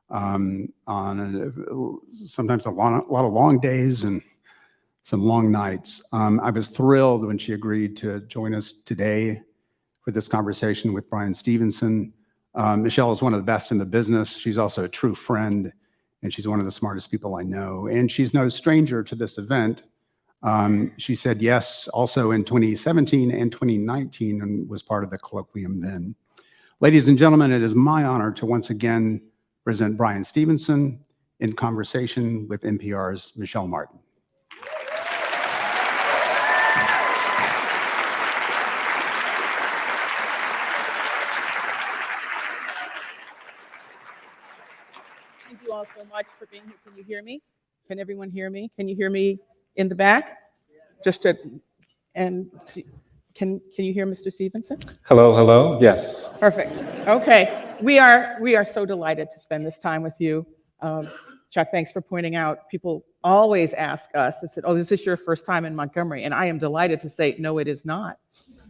on sometimes a lot of long days and some long nights. I was thrilled when she agreed to join us today for this conversation with Brian Stevenson. Michelle is one of the best in the business. She's also a true friend, and she's one of the smartest people I know. And she's no stranger to this event. She said yes also in 2017 and 2019 and was part of the colloquium then. Ladies and gentlemen, it is my honor to once again present Brian Stevenson in conversation with NPR's Michelle Martin. Thank you all so much for being here. Can you hear me? Can everyone hear me? Can you hear me in the back? Can you hear Mr. Stevenson? Hello, hello. Yes. Perfect. Okay. We are so delighted to spend this time with you. Chuck, thanks for pointing out, people always ask us, they said, oh, is this your first time in Montgomery? And I am delighted to say, no, it is not.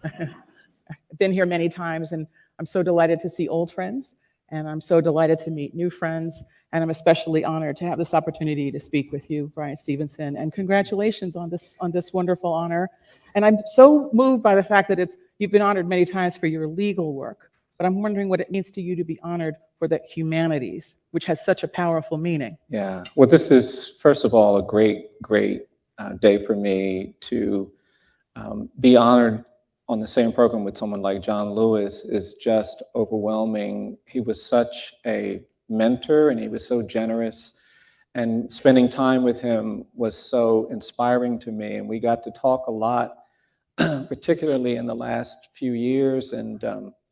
I've been here many times, and I'm so delighted to see old friends, and I'm so delighted to meet new friends, and I'm especially honored to have this opportunity to speak with you, Brian Stevenson, and congratulations on this wonderful honor. And I'm so moved by the fact that you've been honored many times for your legal work, but I'm wondering what it means to you to be honored for the humanities, which has such a powerful meaning. Yeah. Well, this is, first of all, a great day for me to be honored on the same program with someone like John Lewis is just overwhelming. He was such a mentor, and he was so generous. And spending time with him was so inspiring to me. And we got to talk a lot, particularly in the last few years. And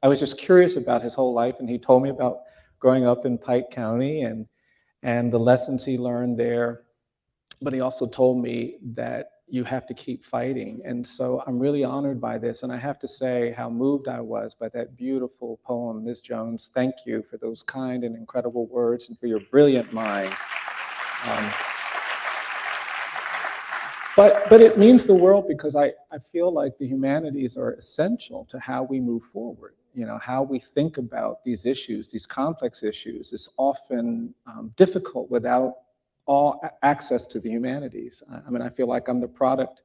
I was just curious about his whole life. And he told me about growing up in Pike County and the lessons he learned there. But he also told me that you have to keep fighting. And so I'm really honored by this. And I have to say how moved I was by that beautiful poem. Ms. Jones, thank you for those kind and incredible words and for your brilliant mind. But it means the world because I feel like the humanities are essential to how we move forward. You know, how we think about these issues, these complex issues, is often difficult without all access to the humanities. I mean, I feel like I'm the product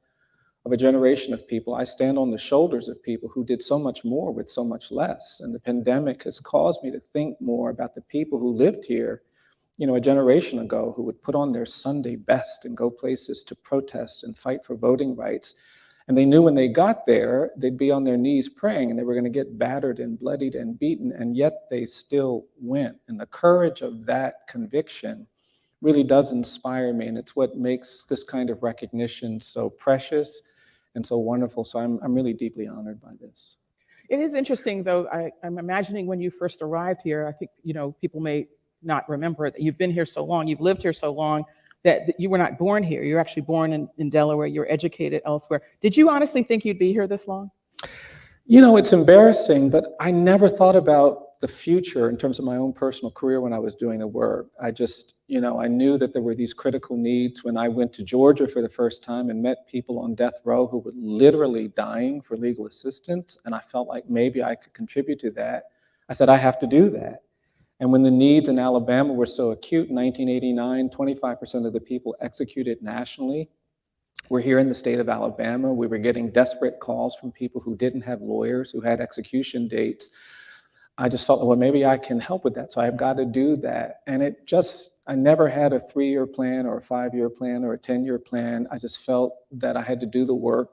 of a generation of people. I stand on the shoulders of people who did so much more with so much less. And the pandemic has caused me to think more about the people who lived here, you know, a generation ago, who would put on their Sunday best and go places to protest and fight for voting rights. And they knew when they got there, they'd be on their knees praying and they were going to get battered and bloodied and beaten, and yet they still went. And the courage of that conviction really does inspire me, and it's what makes this kind of recognition so precious and so wonderful. So I'm really deeply honored by this. It is interesting, though. I'm imagining when you first arrived here, I think, you know, people may not remember that you've been here so long, you've lived here so long, that you were not born here. You're actually born in Delaware, you're educated elsewhere. Did you honestly think you'd be here this long? You know, it's embarrassing, but I never thought about the future in terms of my own personal career when I was doing the work. I just, you know, I knew that there were these critical needs. When I went to Georgia for the first time and met people on death row who were literally dying for legal assistance, and I felt like maybe I could contribute to that, I said, I have to do that. And when the needs in Alabama were so acute in 1989, 25% of the people executed nationally were here in the state of Alabama. We were getting desperate calls from people who didn't have lawyers, who had execution dates. I just felt, well, maybe I can help with that. So I've got to do that. And it just, I never had a 3-year plan or a 5-year plan or a 10-year plan. I just felt that I had to do the work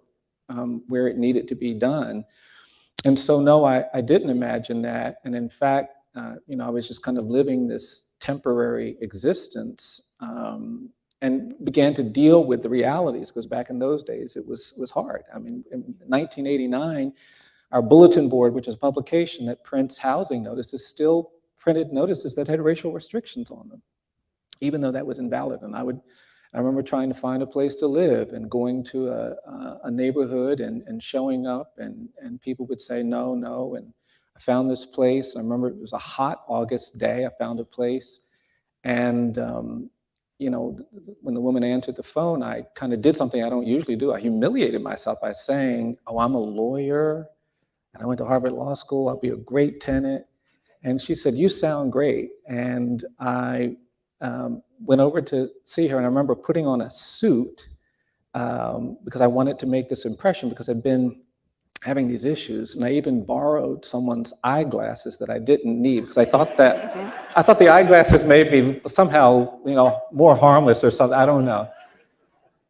where it needed to be done. And so, no, I didn't imagine that. And in fact, you know, I was just kind of living this temporary existence and began to deal with the realities, because back in those days, it was hard. I mean, in 1989, our bulletin board, which is a publication that prints housing notices, still printed notices that had racial restrictions on them, even though that was invalid. And I remember trying to find a place to live and going to a neighborhood and showing up, and people would say, no, no. And I found this place. I remember it was a hot August day. I found a place. And, you know, when the woman answered the phone, I kind of did something I don't usually do. I humiliated myself by saying, oh, I'm a lawyer, and I went to Harvard Law School. I'll be a great tenant. And she said, you sound great. And I went over to see her, and I remember putting on a suit because I wanted to make this impression, because I'd been having these issues. And I even borrowed someone's eyeglasses that I didn't need, because I thought the eyeglasses may be somehow, you know, more harmless or something, I don't know.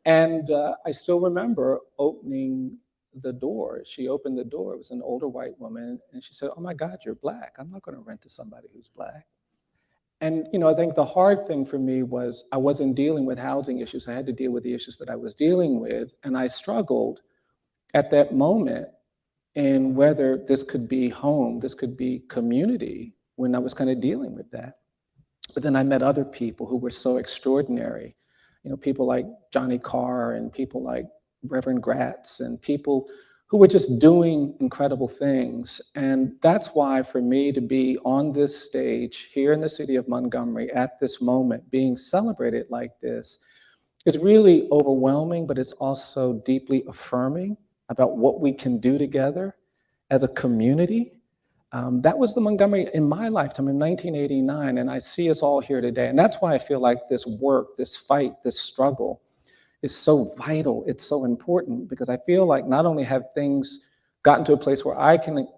And I still remember opening the door. She opened the door. It was an older white woman. And she said, oh my God, you're Black. I'm not going to rent to somebody who's Black. And, you know, I think the hard thing for me was I wasn't dealing with housing issues. I had to deal with the issues that I was dealing with. And I struggled at that moment in whether this could be home, this could be community, when I was kind of dealing with that. But then I met other people who were so extraordinary. You know, people like Johnny Carr and people like Reverend Gratz and people who were just doing incredible things. And that's why for me to be on this stage here in the city of Montgomery at this moment, being celebrated like this, is really overwhelming, but it's also deeply affirming about what we can do together as a community. That was the Montgomery in my lifetime in 1989, and I see us all here today. And that's why I feel like this work, this fight, this struggle is so vital, it's so important, because I feel like not only have things gotten to a place where I can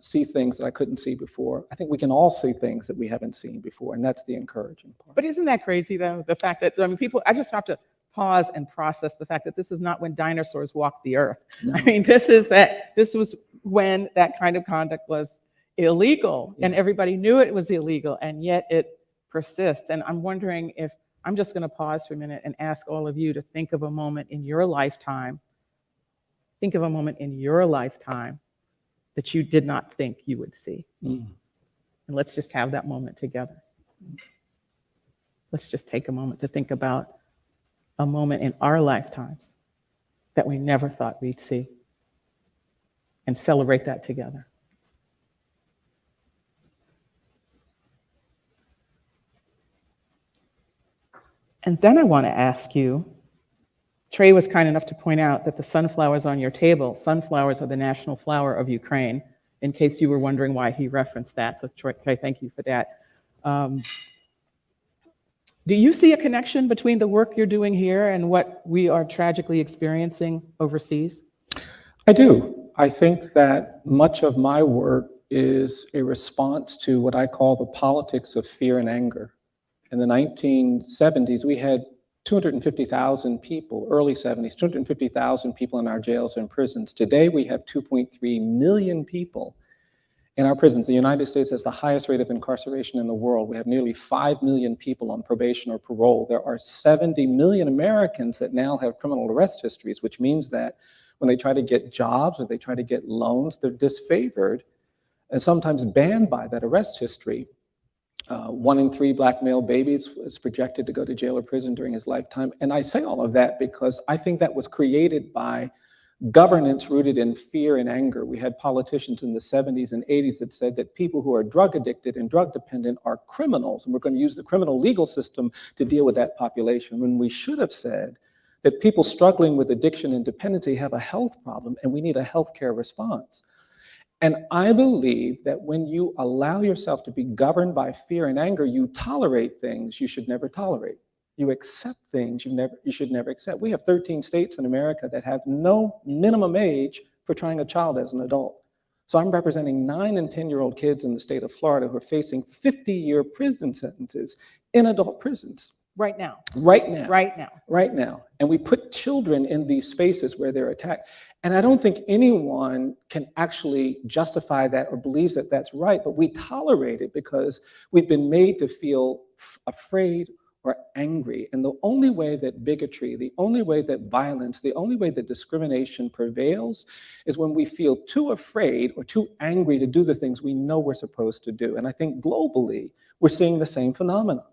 see things that I couldn't see before, I think we can all see things that we haven't seen before, and that's the encouraging part. But isn't that crazy, though? The fact that, I mean, people, I just have to pause and process the fact that this is not when dinosaurs walked the earth. No. I mean, this was when that kind of conduct was illegal, and everybody knew it was illegal, and yet it persists. And I'm wondering if I'm just going to pause for a minute and ask all of you to think of a moment in your lifetime. Think of a moment in your lifetime that you did not think you would see. And let's just have that moment together. Let's just take a moment to think about a moment in our lifetimes that we never thought we'd see and celebrate that together. And then I want to ask you, Trey was kind enough to point out that the sunflowers on your table, sunflowers are the national flower of Ukraine, in case you were wondering why he referenced that. So Trey, thank you for that. Do you see a connection between the work you're doing here and what we are tragically experiencing overseas? I do. I think that much of my work is a response to what I call the politics of fear and anger. In the 1970s, we had 250,000 people, early 70s, 250,000 people in our jails and prisons. Today, we have 2.3 million people in our prisons. The United States has the highest rate of incarceration in the world. We have nearly 5 million people on probation or parole. There are 70 million Americans that now have criminal arrest histories, which means that when they try to get jobs or they try to get loans, they're disfavored and sometimes banned by that arrest history. 1 in 3 black male babies is projected to go to jail or prison during his lifetime. And I say all of that because I think that was created by governance rooted in fear and anger. We had politicians in the 70s and 80s that said that people who are drug addicted and drug dependent are criminals, and we're going to use the criminal legal system to deal with that population, when we should have said that people struggling with addiction and dependency have a health problem and we need a healthcare response. And I believe that when you allow yourself to be governed by fear and anger, you tolerate things you should never tolerate. You accept things you should never accept. We have 13 states in America that have no minimum age for trying a child as an adult. So I'm representing 9 and 10-year-old kids in the state of Florida who are facing 50-year prison sentences in adult prisons. Right now. Right now. Right now. Right now. And we put children in these spaces where they're attacked. And I don't think anyone can actually justify that or believes that that's right, but we tolerate it because we've been made to feel afraid or angry. And the only way that bigotry, the only way that violence, the only way that discrimination prevails is when we feel too afraid or too angry to do the things we know we're supposed to do. And I think globally, we're seeing the same phenomenon.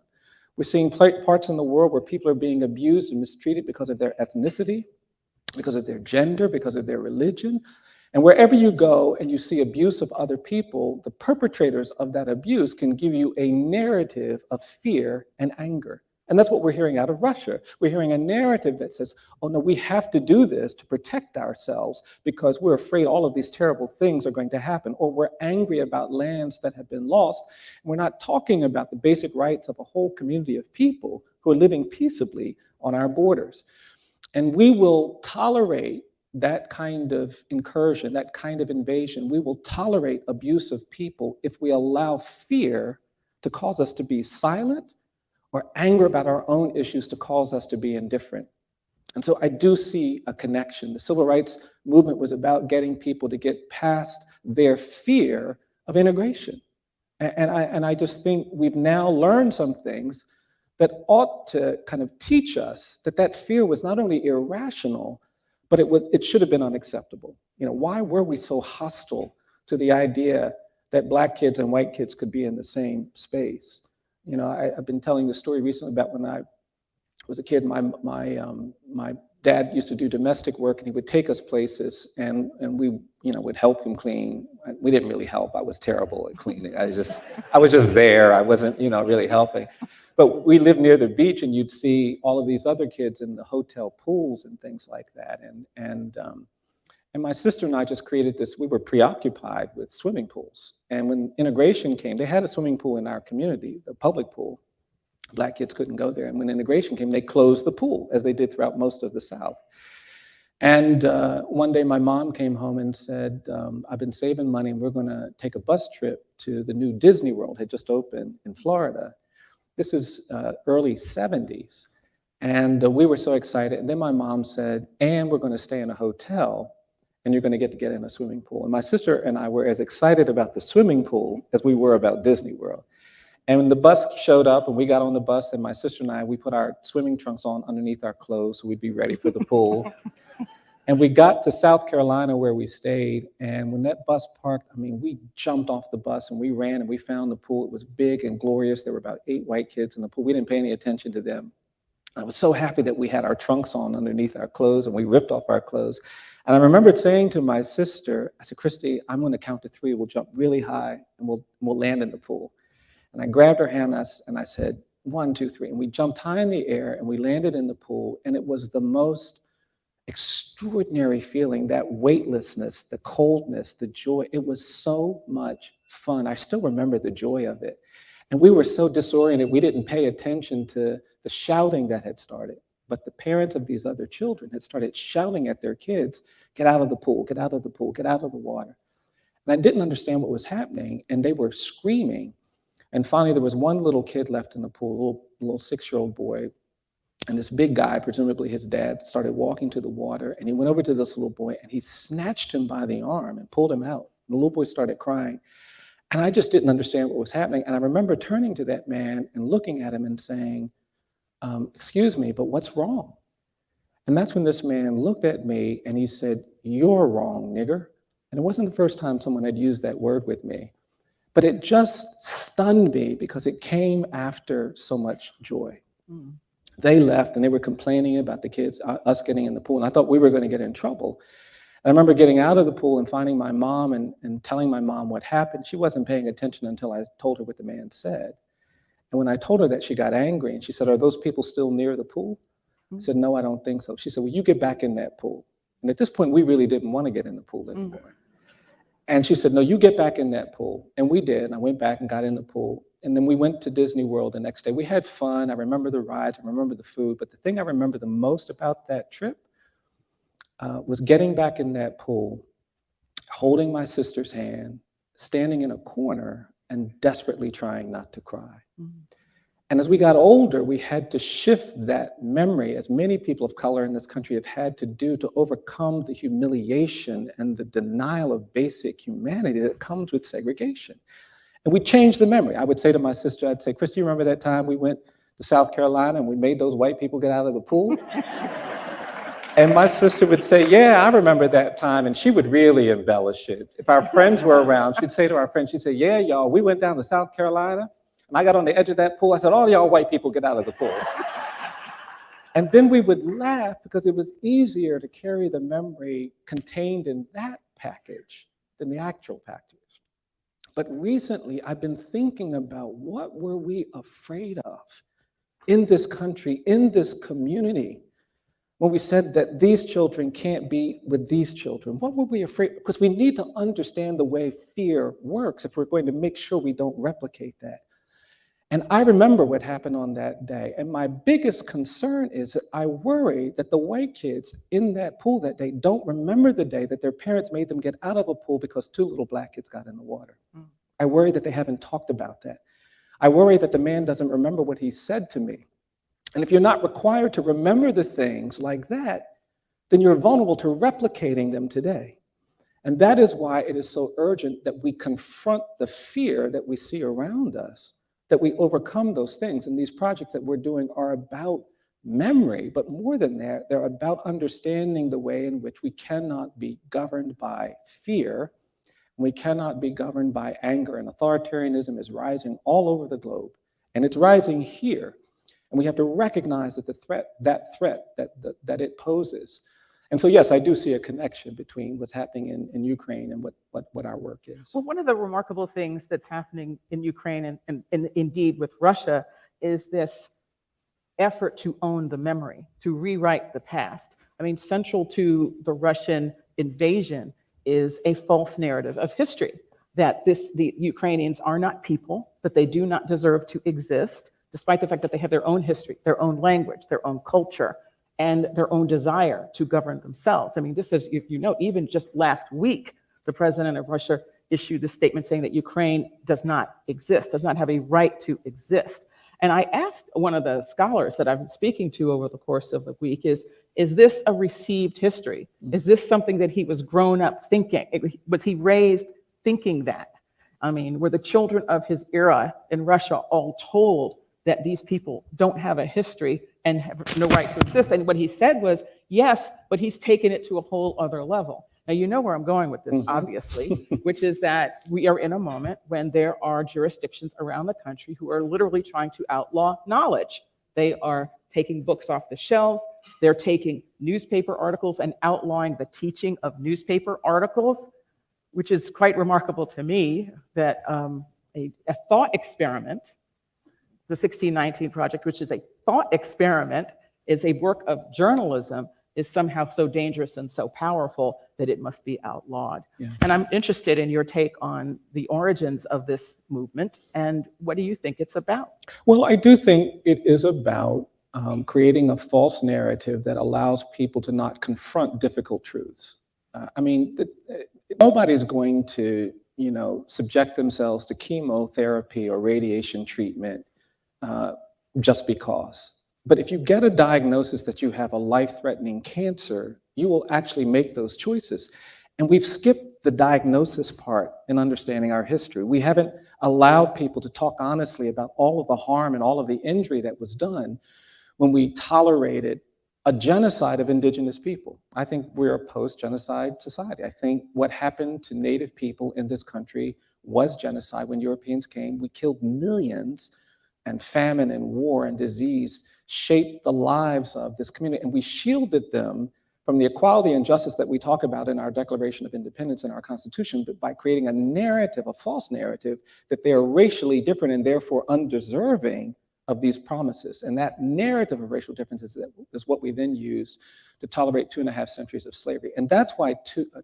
We're seeing parts in the world where people are being abused and mistreated because of their ethnicity, because of their gender, because of their religion. And wherever you go and you see abuse of other people, the perpetrators of that abuse can give you a narrative of fear and anger. And that's what we're hearing out of Russia. We're hearing a narrative that says, oh no, we have to do this to protect ourselves because we're afraid all of these terrible things are going to happen, or we're angry about lands that have been lost. And we're not talking about the basic rights of a whole community of people who are living peaceably on our borders. And we will tolerate that kind of incursion, that kind of invasion. We will tolerate abuse of people if we allow fear to cause us to be silent, or anger about our own issues to cause us to be indifferent. And so I do see a connection. The civil rights movement was about getting people to get past their fear of integration. And I just think we've now learned some things that ought to kind of teach us that that fear was not only irrational, but it should have been unacceptable. You know, why were we so hostile to the idea that Black kids and white kids could be in the same space? You know, I've been telling the story recently about when I was a kid. My dad used to do domestic work, and he would take us places, and we, you know, would help him clean. We didn't really help. I was terrible at cleaning. I was just there. I wasn't, you know, really helping. But we lived near the beach, and you'd see all of these other kids in the hotel pools and things like that. And my sister and I just created this. We were preoccupied with swimming pools. And when integration came, they had a swimming pool in our community, a public pool. Black kids couldn't go there. And when integration came, they closed the pool, as they did throughout most of the South. And one day my mom came home and said, I've been saving money, and we're going to take a bus trip to the new Disney World, had just opened in Florida. This is early 70s. And we were so excited. And then my mom said, and we're going to stay in a hotel, and you're going to get in a swimming pool. And my sister and I were as excited about the swimming pool as we were about Disney World. And when the bus showed up and we got on the bus, and my sister and I, we put our swimming trunks on underneath our clothes so we'd be ready for the pool. And we got to South Carolina where we stayed. And when that bus parked, I mean, we jumped off the bus and we ran and we found the pool. It was big and glorious. There were about 8 white kids in the pool. We didn't pay any attention to them. I was so happy that we had our trunks on underneath our clothes and we ripped off our clothes. And I remembered saying to my sister, I said, Christy, I'm going to count to 3. We'll jump really high and we'll land in the pool. And I grabbed her hand and I said, 1, 2, 3. And we jumped high in the air and we landed in the pool. And it was the most extraordinary feeling, that weightlessness, the coldness, the joy. It was so much fun. I still remember the joy of it. And we were so disoriented, we didn't pay attention to the shouting that had started. But the parents of these other children had started shouting at their kids, get out of the pool, get out of the pool, get out of the water. And I didn't understand what was happening, and they were screaming. And finally, there was one little kid left in the pool, a little 6-year-old boy. And this big guy, presumably his dad, started walking to the water, and he went over to this little boy and he snatched him by the arm and pulled him out. The little boy started crying. And I just didn't understand what was happening. And I remember turning to that man and looking at him and saying, excuse me, but what's wrong? And that's when this man looked at me and he said, you're wrong, nigger. And it wasn't the first time someone had used that word with me, but it just stunned me because it came after so much joy. Mm. They left and they were complaining about the kids, us getting in the pool. And I thought we were going to get in trouble. And I remember getting out of the pool and finding my mom and telling my mom what happened. She wasn't paying attention until I told her what the man said. And when I told her that, she got angry and she said, are those people still near the pool? I said, no, I don't think so. She said, well, you get back in that pool. And at this point, we really didn't want to get in the pool anymore. And she said, no, you get back in that pool. And we did. And I went back and got in the pool. And then we went to Disney World the next day. We had fun. I remember the rides. I remember the food. But the thing I remember the most about that trip was getting back in that pool, holding my sister's hand, standing in a corner, and desperately trying not to cry. Mm-hmm. And as we got older, we had to shift that memory, as many people of color in this country have had to do, to overcome the humiliation and the denial of basic humanity that comes with segregation. And we changed the memory. I would say to my sister, I'd say, Christy, remember that time we went to South Carolina and we made those white people get out of the pool? And my sister would say, yeah, I remember that time. And she would really embellish it. If our friends were around, she'd say to our friends, she'd say, yeah, y'all, we went down to South Carolina and I got on the edge of that pool. I said, all y'all white people get out of the pool. And then we would laugh because it was easier to carry the memory contained in that package than the actual package. But recently, I've been thinking about what were we afraid of in this country, in this community, when we said that these children can't be with these children. What were we afraid of? Because we need to understand the way fear works if we're going to make sure we don't replicate that. And I remember what happened on that day. And my biggest concern is that I worry that the white kids in that pool that day don't remember the day that their parents made them get out of a pool because 2 little black kids got in the water. I worry that they haven't talked about that. I worry that the man doesn't remember what he said to me. And if you're not required to remember the things like that, then you're vulnerable to replicating them today. And that is why it is so urgent that we confront the fear that we see around us, that we overcome those things. And these projects that we're doing are about memory, but more than that, they're about understanding the way in which we cannot be governed by fear. We cannot be governed by anger, and authoritarianism is rising all over the globe, and it's rising here. And we have to recognize that that it poses. And so, yes, I do see a connection between what's happening in Ukraine and what our work is. Well, one of the remarkable things that's happening in Ukraine and indeed with Russia is this effort to own the memory, to rewrite the past. I mean, central to the Russian invasion is a false narrative of history, that the Ukrainians are not people, that they do not deserve to exist, despite the fact that they have their own history, their own language, their own culture, and their own desire to govern themselves. I mean, this is, if you know, even just last week, the president of Russia issued a statement saying that Ukraine does not exist, does not have a right to exist. And I asked one of the scholars that I've been speaking to over the course of the week, is this a received history? Is this something that he was grown up thinking? Was he raised thinking that? I mean, were the children of his era in Russia all told that these people don't have a history and have no right to exist? And what he said was, yes, but he's taken it to a whole other level. Now, you know where I'm going with this, obviously, which is that we are in a moment when there are jurisdictions around the country who are literally trying to outlaw knowledge. They are taking books off the shelves. They're taking newspaper articles and outlawing the teaching of newspaper articles, which is quite remarkable to me that a thought experiment, the 1619 Project, which is a thought experiment, is a work of journalism, is somehow so dangerous and so powerful that it must be outlawed. Yeah. And I'm interested in your take on the origins of this movement, and what do you think it's about? Well, I do think it is about creating a false narrative that allows people to not confront difficult truths. I mean, nobody's going to, subject themselves to chemotherapy or radiation treatment just because. But if you get a diagnosis that you have a life-threatening cancer, you will actually make those choices. And we've skipped the diagnosis part in understanding our history. We haven't allowed people to talk honestly about all of the harm and all of the injury that was done when we tolerated a genocide of indigenous people. I think we're a post-genocide society. I think what happened to Native people in this country was genocide. When Europeans came, we killed millions, and famine and war and disease shaped the lives of this community, and we shielded them from the equality and justice that we talk about in our Declaration of Independence and our Constitution, but by creating a narrative, a false narrative, that they are racially different and therefore undeserving of these promises. And that narrative of racial differences is what we then use to tolerate 2.5 centuries of slavery. And that's why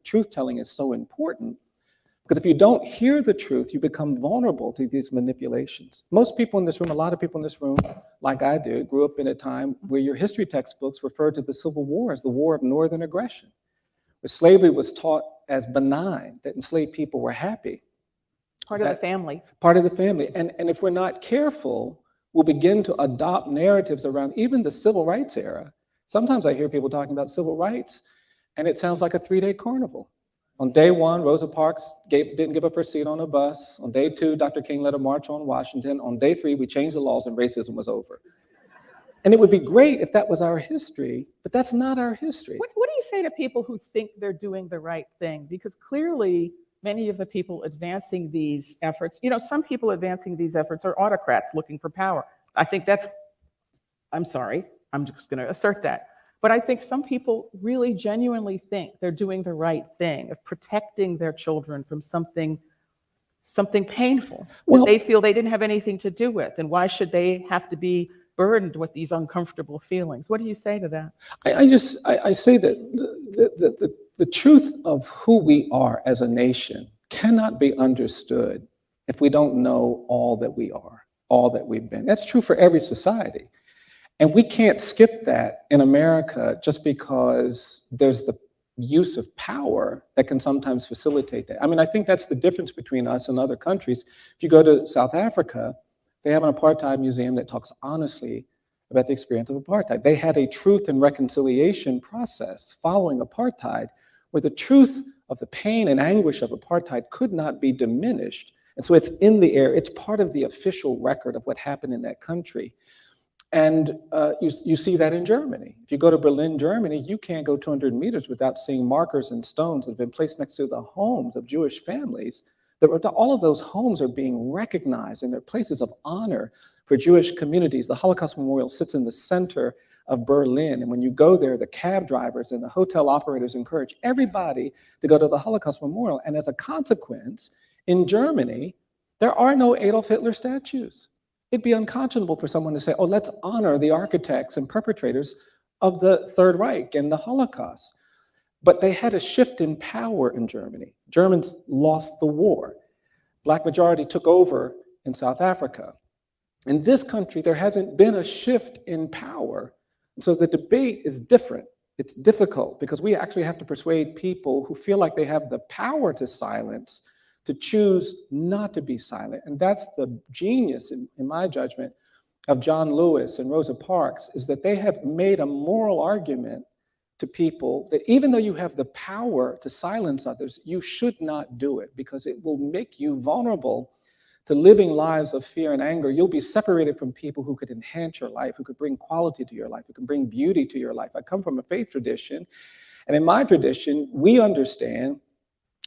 truth-telling is so important, because if you don't hear the truth, you become vulnerable to these manipulations. Most people in this room, a lot of people in this room, like I do, grew up in a time where your history textbooks referred to the Civil War as the War of Northern Aggression, where slavery was taught as benign, that enslaved people were happy. Part of the family. Part of the family. And if we're not careful, we'll begin to adopt narratives around even the civil rights era. Sometimes I hear people talking about civil rights, and it sounds like a 3-day carnival. On day 1, Rosa Parks didn't give up her seat on a bus. On day 2, Dr. King led a march on Washington. On day 3, we changed the laws and racism was over. And it would be great if that was our history, but that's not our history. What do you say to people who think they're doing the right thing? Because clearly, many of the people advancing these efforts, some people advancing these efforts are autocrats looking for power. I think I'm sorry, I'm just going to assert that. But I think some people really genuinely think they're doing the right thing of protecting their children from something painful that they feel they didn't have anything to do with. And why should they have to be burdened with these uncomfortable feelings? What do you say to that? I say that the truth of who we are as a nation cannot be understood if we don't know all that we are, all that we've been. That's true for every society. And we can't skip that in America just because there's the use of power that can sometimes facilitate that. I mean, I think that's the difference between us and other countries. If you go to South Africa, they have an apartheid museum that talks honestly about the experience of apartheid. They had a truth and reconciliation process following apartheid, where the truth of the pain and anguish of apartheid could not be diminished. And so it's in the air. It's part of the official record of what happened in that country. And you see that in Germany. If you go to Berlin, Germany, you can't go 200 meters without seeing markers and stones that have been placed next to the homes of Jewish families. All of those homes are being recognized, and they're places of honor for Jewish communities. The Holocaust Memorial sits in the center of Berlin, and when you go there, the cab drivers and the hotel operators encourage everybody to go to the Holocaust Memorial. And as a consequence, in Germany, there are no Adolf Hitler statues. It'd be unconscionable for someone to say, oh, let's honor the architects and perpetrators of the Third Reich and the Holocaust. But they had a shift in power in Germany. Germans lost the war. Black majority took over in South Africa. In this country, there hasn't been a shift in power. So the debate is different. It's difficult because we actually have to persuade people who feel like they have the power to silence to choose not to be silent. And that's the genius, in my judgment, of John Lewis and Rosa Parks, is that they have made a moral argument to people that even though you have the power to silence others, you should not do it because it will make you vulnerable to living lives of fear and anger. You'll be separated from people who could enhance your life, who could bring quality to your life, who can bring beauty to your life. I come from a faith tradition, and in my tradition, we understand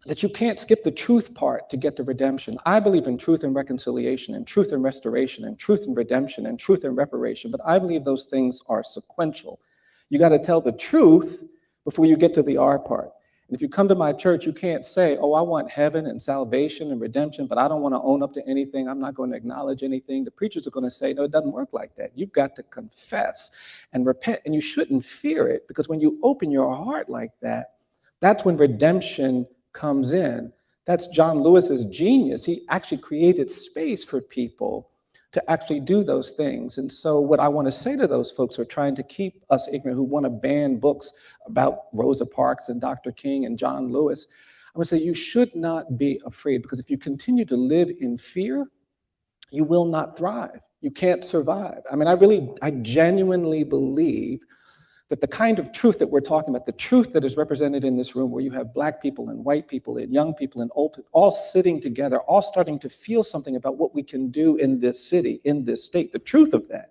that you can't skip the truth part to get to redemption. I believe in truth and reconciliation, and truth and restoration, and truth and redemption, and truth and reparation, but I believe those things are sequential. You got to tell the truth before you get to the R part. And if you come to my church, you can't say, oh, I want heaven and salvation and redemption, but I don't want to own up to anything. I'm not going to acknowledge anything. The preachers are going to say, no, it doesn't work like that. You've got to confess and repent, and you shouldn't fear it, because when you open your heart like that, that's when redemption comes in. That's John Lewis's genius. He actually created space for people to actually do those things. And so what I want to say to those folks who are trying to keep us ignorant, who want to ban books about Rosa Parks and Dr. King and John Lewis, I would say you should not be afraid, because if you continue to live in fear, you will not thrive. You can't survive. I mean, I genuinely believe that the kind of truth that we're talking about, the truth that is represented in this room, where you have Black people and white people and young people and old people all sitting together, all starting to feel something about what we can do in this city, in this state, the truth of that,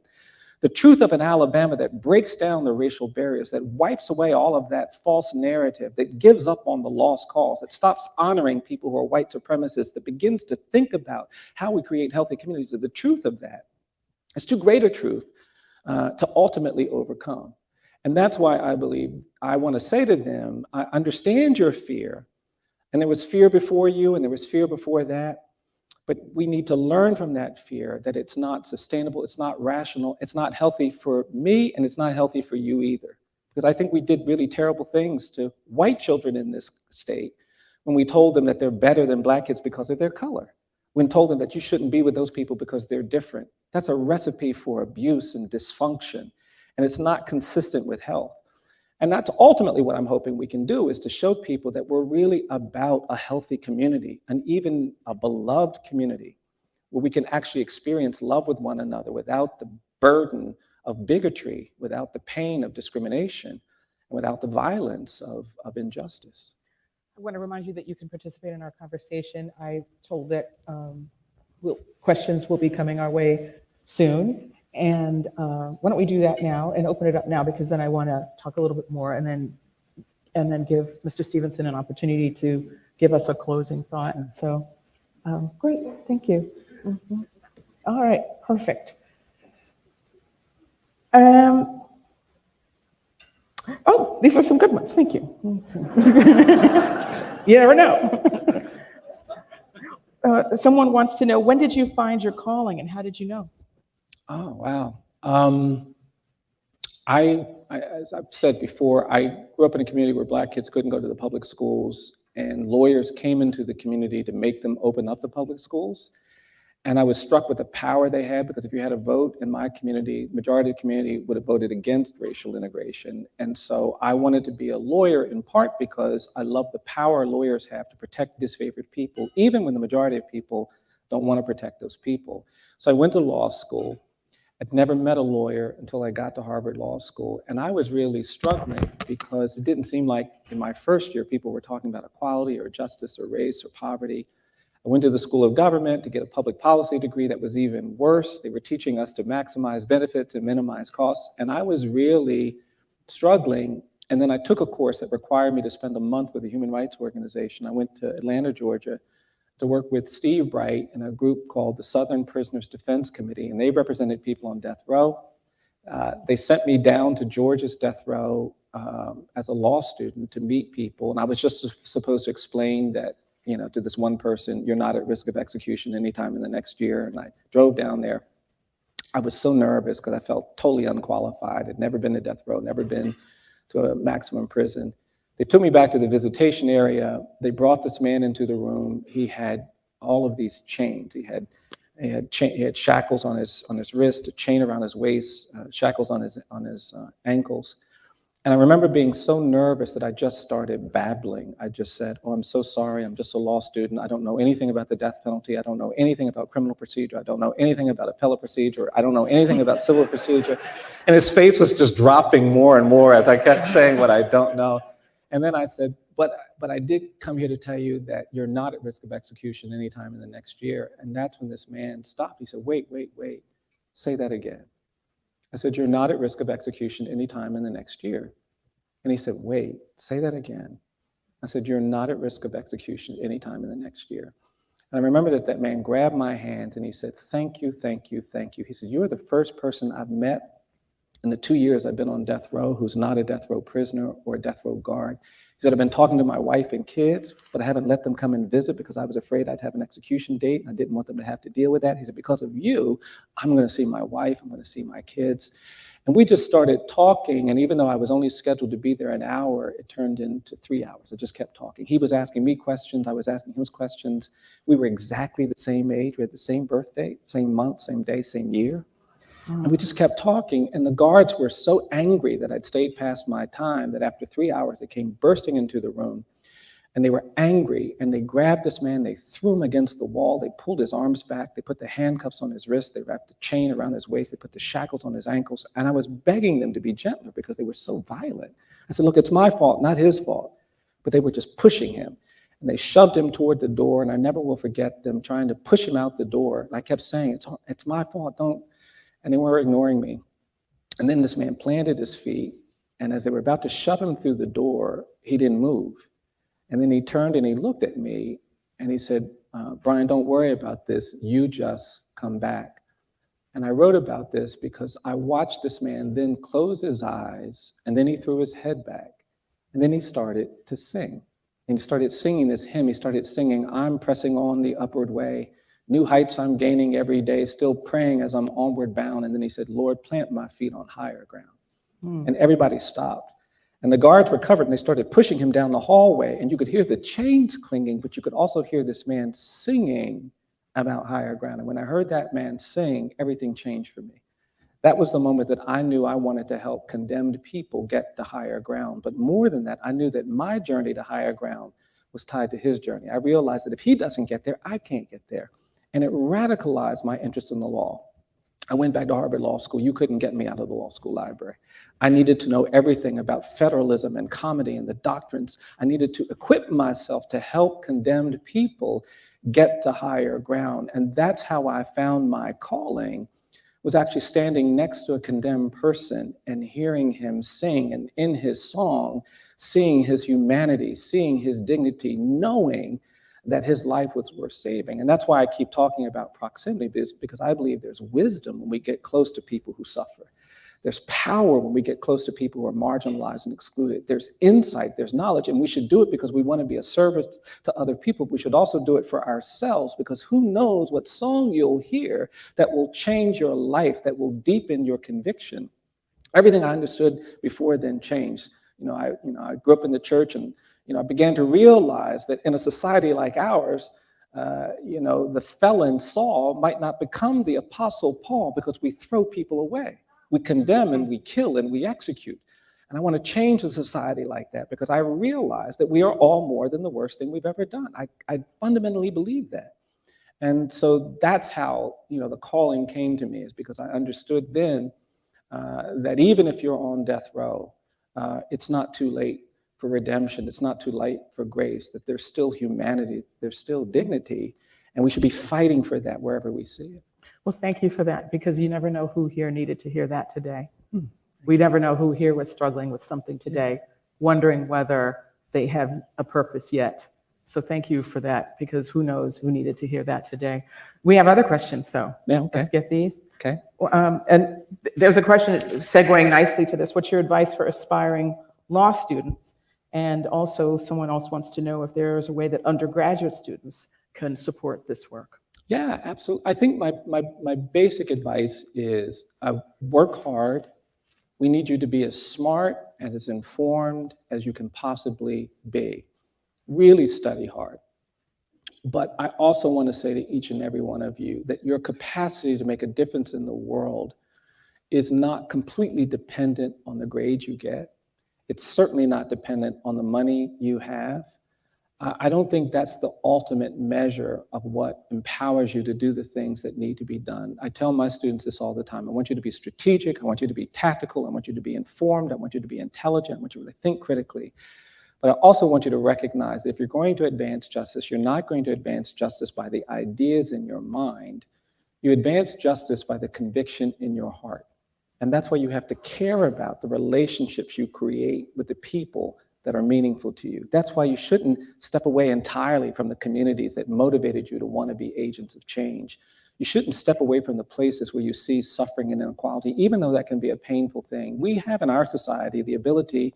the truth of an Alabama that breaks down the racial barriers, that wipes away all of that false narrative, that gives up on the lost cause, that stops honoring people who are white supremacists, that begins to think about how we create healthy communities. The truth of that is too great a truth to ultimately overcome. And that's why I believe I want to say to them, I understand your fear, and there was fear before you, and there was fear before that, but we need to learn from that fear that it's not sustainable, it's not rational, it's not healthy for me, and it's not healthy for you either. Because I think we did really terrible things to white children in this state when we told them that they're better than Black kids because of their color, when told them that you shouldn't be with those people because they're different. That's a recipe for abuse and dysfunction. And it's not consistent with health. And that's ultimately what I'm hoping we can do, is to show people that we're really about a healthy community, and even a beloved community, where we can actually experience love with one another without the burden of bigotry, without the pain of discrimination, and without the violence of injustice. I want to remind you that you can participate in our conversation. I told that questions will be coming our way soon. And why don't we do that now and open it up now, because then I want to talk a little bit more, and then give Mr. Stevenson an opportunity to give us a closing thought. So great, thank you. All right, perfect. Oh, these are some good ones, thank you. You never know. Someone wants to know, when did you find your calling and how did you know? Oh, wow. As I've said before, I grew up in a community where Black kids couldn't go to the public schools, and lawyers came into the community to make them open up the public schools. And I was struck with the power they had, because if you had a vote in my community, majority of the community would have voted against racial integration. And so I wanted to be a lawyer, in part because I love the power lawyers have to protect disfavored people, even when the majority of people don't want to protect those people. So I went to law school. I'd never met a lawyer until I got to Harvard Law School. And I was really struggling, because it didn't seem like in my first year people were talking about equality or justice or race or poverty. I went to the School of Government to get a public policy degree that was even worse. They were teaching us to maximize benefits and minimize costs. And I was really struggling. And then I took a course that required me to spend a month with a human rights organization. I went to Atlanta, Georgia, to work with Steve Bright in a group called the Southern Prisoners Defense Committee, and they represented people on death row. They sent me down to Georgia's death row as a law student to meet people, and I was just supposed to explain that, to this one person, you're not at risk of execution anytime in the next year. And I drove down there. I was so nervous because I felt totally unqualified. I'd never been to death row, never been to a maximum prison. They took me back to the visitation area. They brought this man into the room. He had all of these chains. He had shackles on his wrist, a chain around his waist, shackles on his ankles. And I remember being so nervous that I just started babbling. I just said, oh, I'm so sorry. I'm just a law student. I don't know anything about the death penalty. I don't know anything about criminal procedure. I don't know anything about appellate procedure. I don't know anything about civil procedure. And his face was just dropping more and more as I kept saying what I don't know. And then I said, but I did come here to tell you that you're not at risk of execution anytime in the next year. And that's when this man stopped. He said, wait, say that again. I said, you're not at risk of execution anytime in the next year. And he said, wait, say that again. I said, you're not at risk of execution anytime in the next year. And I remember that that man grabbed my hands and he said, thank you, thank you, thank you. He said, you're the first person I've met in the 2 years I've been on death row who's not a death row prisoner or a death row guard. He said, I've been talking to my wife and kids, but I haven't let them come and visit because I was afraid I'd have an execution date and I didn't want them to have to deal with that. He said, because of you, I'm going to see my wife, I'm going to see my kids. And we just started talking, and even though I was only scheduled to be there an hour, it turned into 3 hours. I just kept talking. He was asking me questions, I was asking him questions. We were exactly the same age, we had the same birthday, same month, same day, same year. And we just kept talking, and the guards were so angry that I'd stayed past my time that after 3 hours, they came bursting into the room, and they were angry, and they grabbed this man, they threw him against the wall, they pulled his arms back, they put the handcuffs on his wrist, they wrapped the chain around his waist, they put the shackles on his ankles, and I was begging them to be gentler because they were so violent. I said, look, it's my fault, not his fault. But they were just pushing him, and they shoved him toward the door, and I never will forget them trying to push him out the door. And I kept saying, it's my fault, don't. And they were ignoring me. And then this man planted his feet, and as they were about to shove him through the door, he didn't move. And then he turned and he looked at me, and he said, Brian, don't worry about this, you just come back. And I wrote about this because I watched this man then close his eyes, and then he threw his head back, and then he started to sing. And he started singing this hymn. He started singing, I'm pressing on the upward way. New heights I'm gaining every day, still praying as I'm onward bound. And then he said, Lord, plant my feet on higher ground. And everybody stopped. And the guards recovered and they started pushing him down the hallway. And you could hear the chains clinging, but you could also hear this man singing about higher ground. And when I heard that man sing, everything changed for me. That was the moment that I knew I wanted to help condemned people get to higher ground. But more than that, I knew that my journey to higher ground was tied to his journey. I realized that if he doesn't get there, I can't get there. And it radicalized my interest in the law. I went back to Harvard Law School. You couldn't get me out of the law school library. I needed to know everything about federalism and comedy and the doctrines. I needed to equip myself to help condemned people get to higher ground. And that's how I found my calling, was actually standing next to a condemned person and hearing him sing, and in his song, seeing his humanity, seeing his dignity, knowing that his life was worth saving. And that's why I keep talking about proximity, because I believe there's wisdom when we get close to people who suffer. There's power when we get close to people who are marginalized and excluded. There's insight, there's knowledge, and we should do it because we want to be a service to other people. We should also do it for ourselves, because who knows what song you'll hear that will change your life, that will deepen your conviction. Everything I understood before then changed. I grew up in the church, and I began to realize that in a society like ours, the felon Saul might not become the apostle Paul because we throw people away. We condemn and we kill and we execute. And I want to change a society like that because I realize that we are all more than the worst thing we've ever done. I fundamentally believe that. And so that's how, the calling came to me, is because I understood then that even if you're on death row, it's not too late for redemption. It's not too late for grace, that there's still humanity, there's still dignity, and we should be fighting for that wherever we see it. Well, thank you for that, because you never know who here needed to hear that today. We never know who here was struggling with something today, wondering whether they have a purpose yet. So thank you for that, because who knows who needed to hear that today. We have other questions, so let's get these. Okay. And there's a question segueing nicely to this. What's your advice for aspiring law students? And also someone else wants to know if there is a way that undergraduate students can support this work. Yeah, absolutely. I think my basic advice is work hard. We need you to be as smart and as informed as you can possibly be. Really study hard. But I also want to say to each and every one of you that your capacity to make a difference in the world is not completely dependent on the grades you get. It's certainly not dependent on the money you have. I don't think that's the ultimate measure of what empowers you to do the things that need to be done. I tell my students this all the time. I want you to be strategic. I want you to be tactical. I want you to be informed. I want you to be intelligent. I want you to think critically. But I also want you to recognize that if you're going to advance justice, you're not going to advance justice by the ideas in your mind. You advance justice by the conviction in your heart. And that's why you have to care about the relationships you create with the people that are meaningful to you. That's why you shouldn't step away entirely from the communities that motivated you to want to be agents of change. You shouldn't step away from the places where you see suffering and inequality, even though that can be a painful thing. We have in our society the ability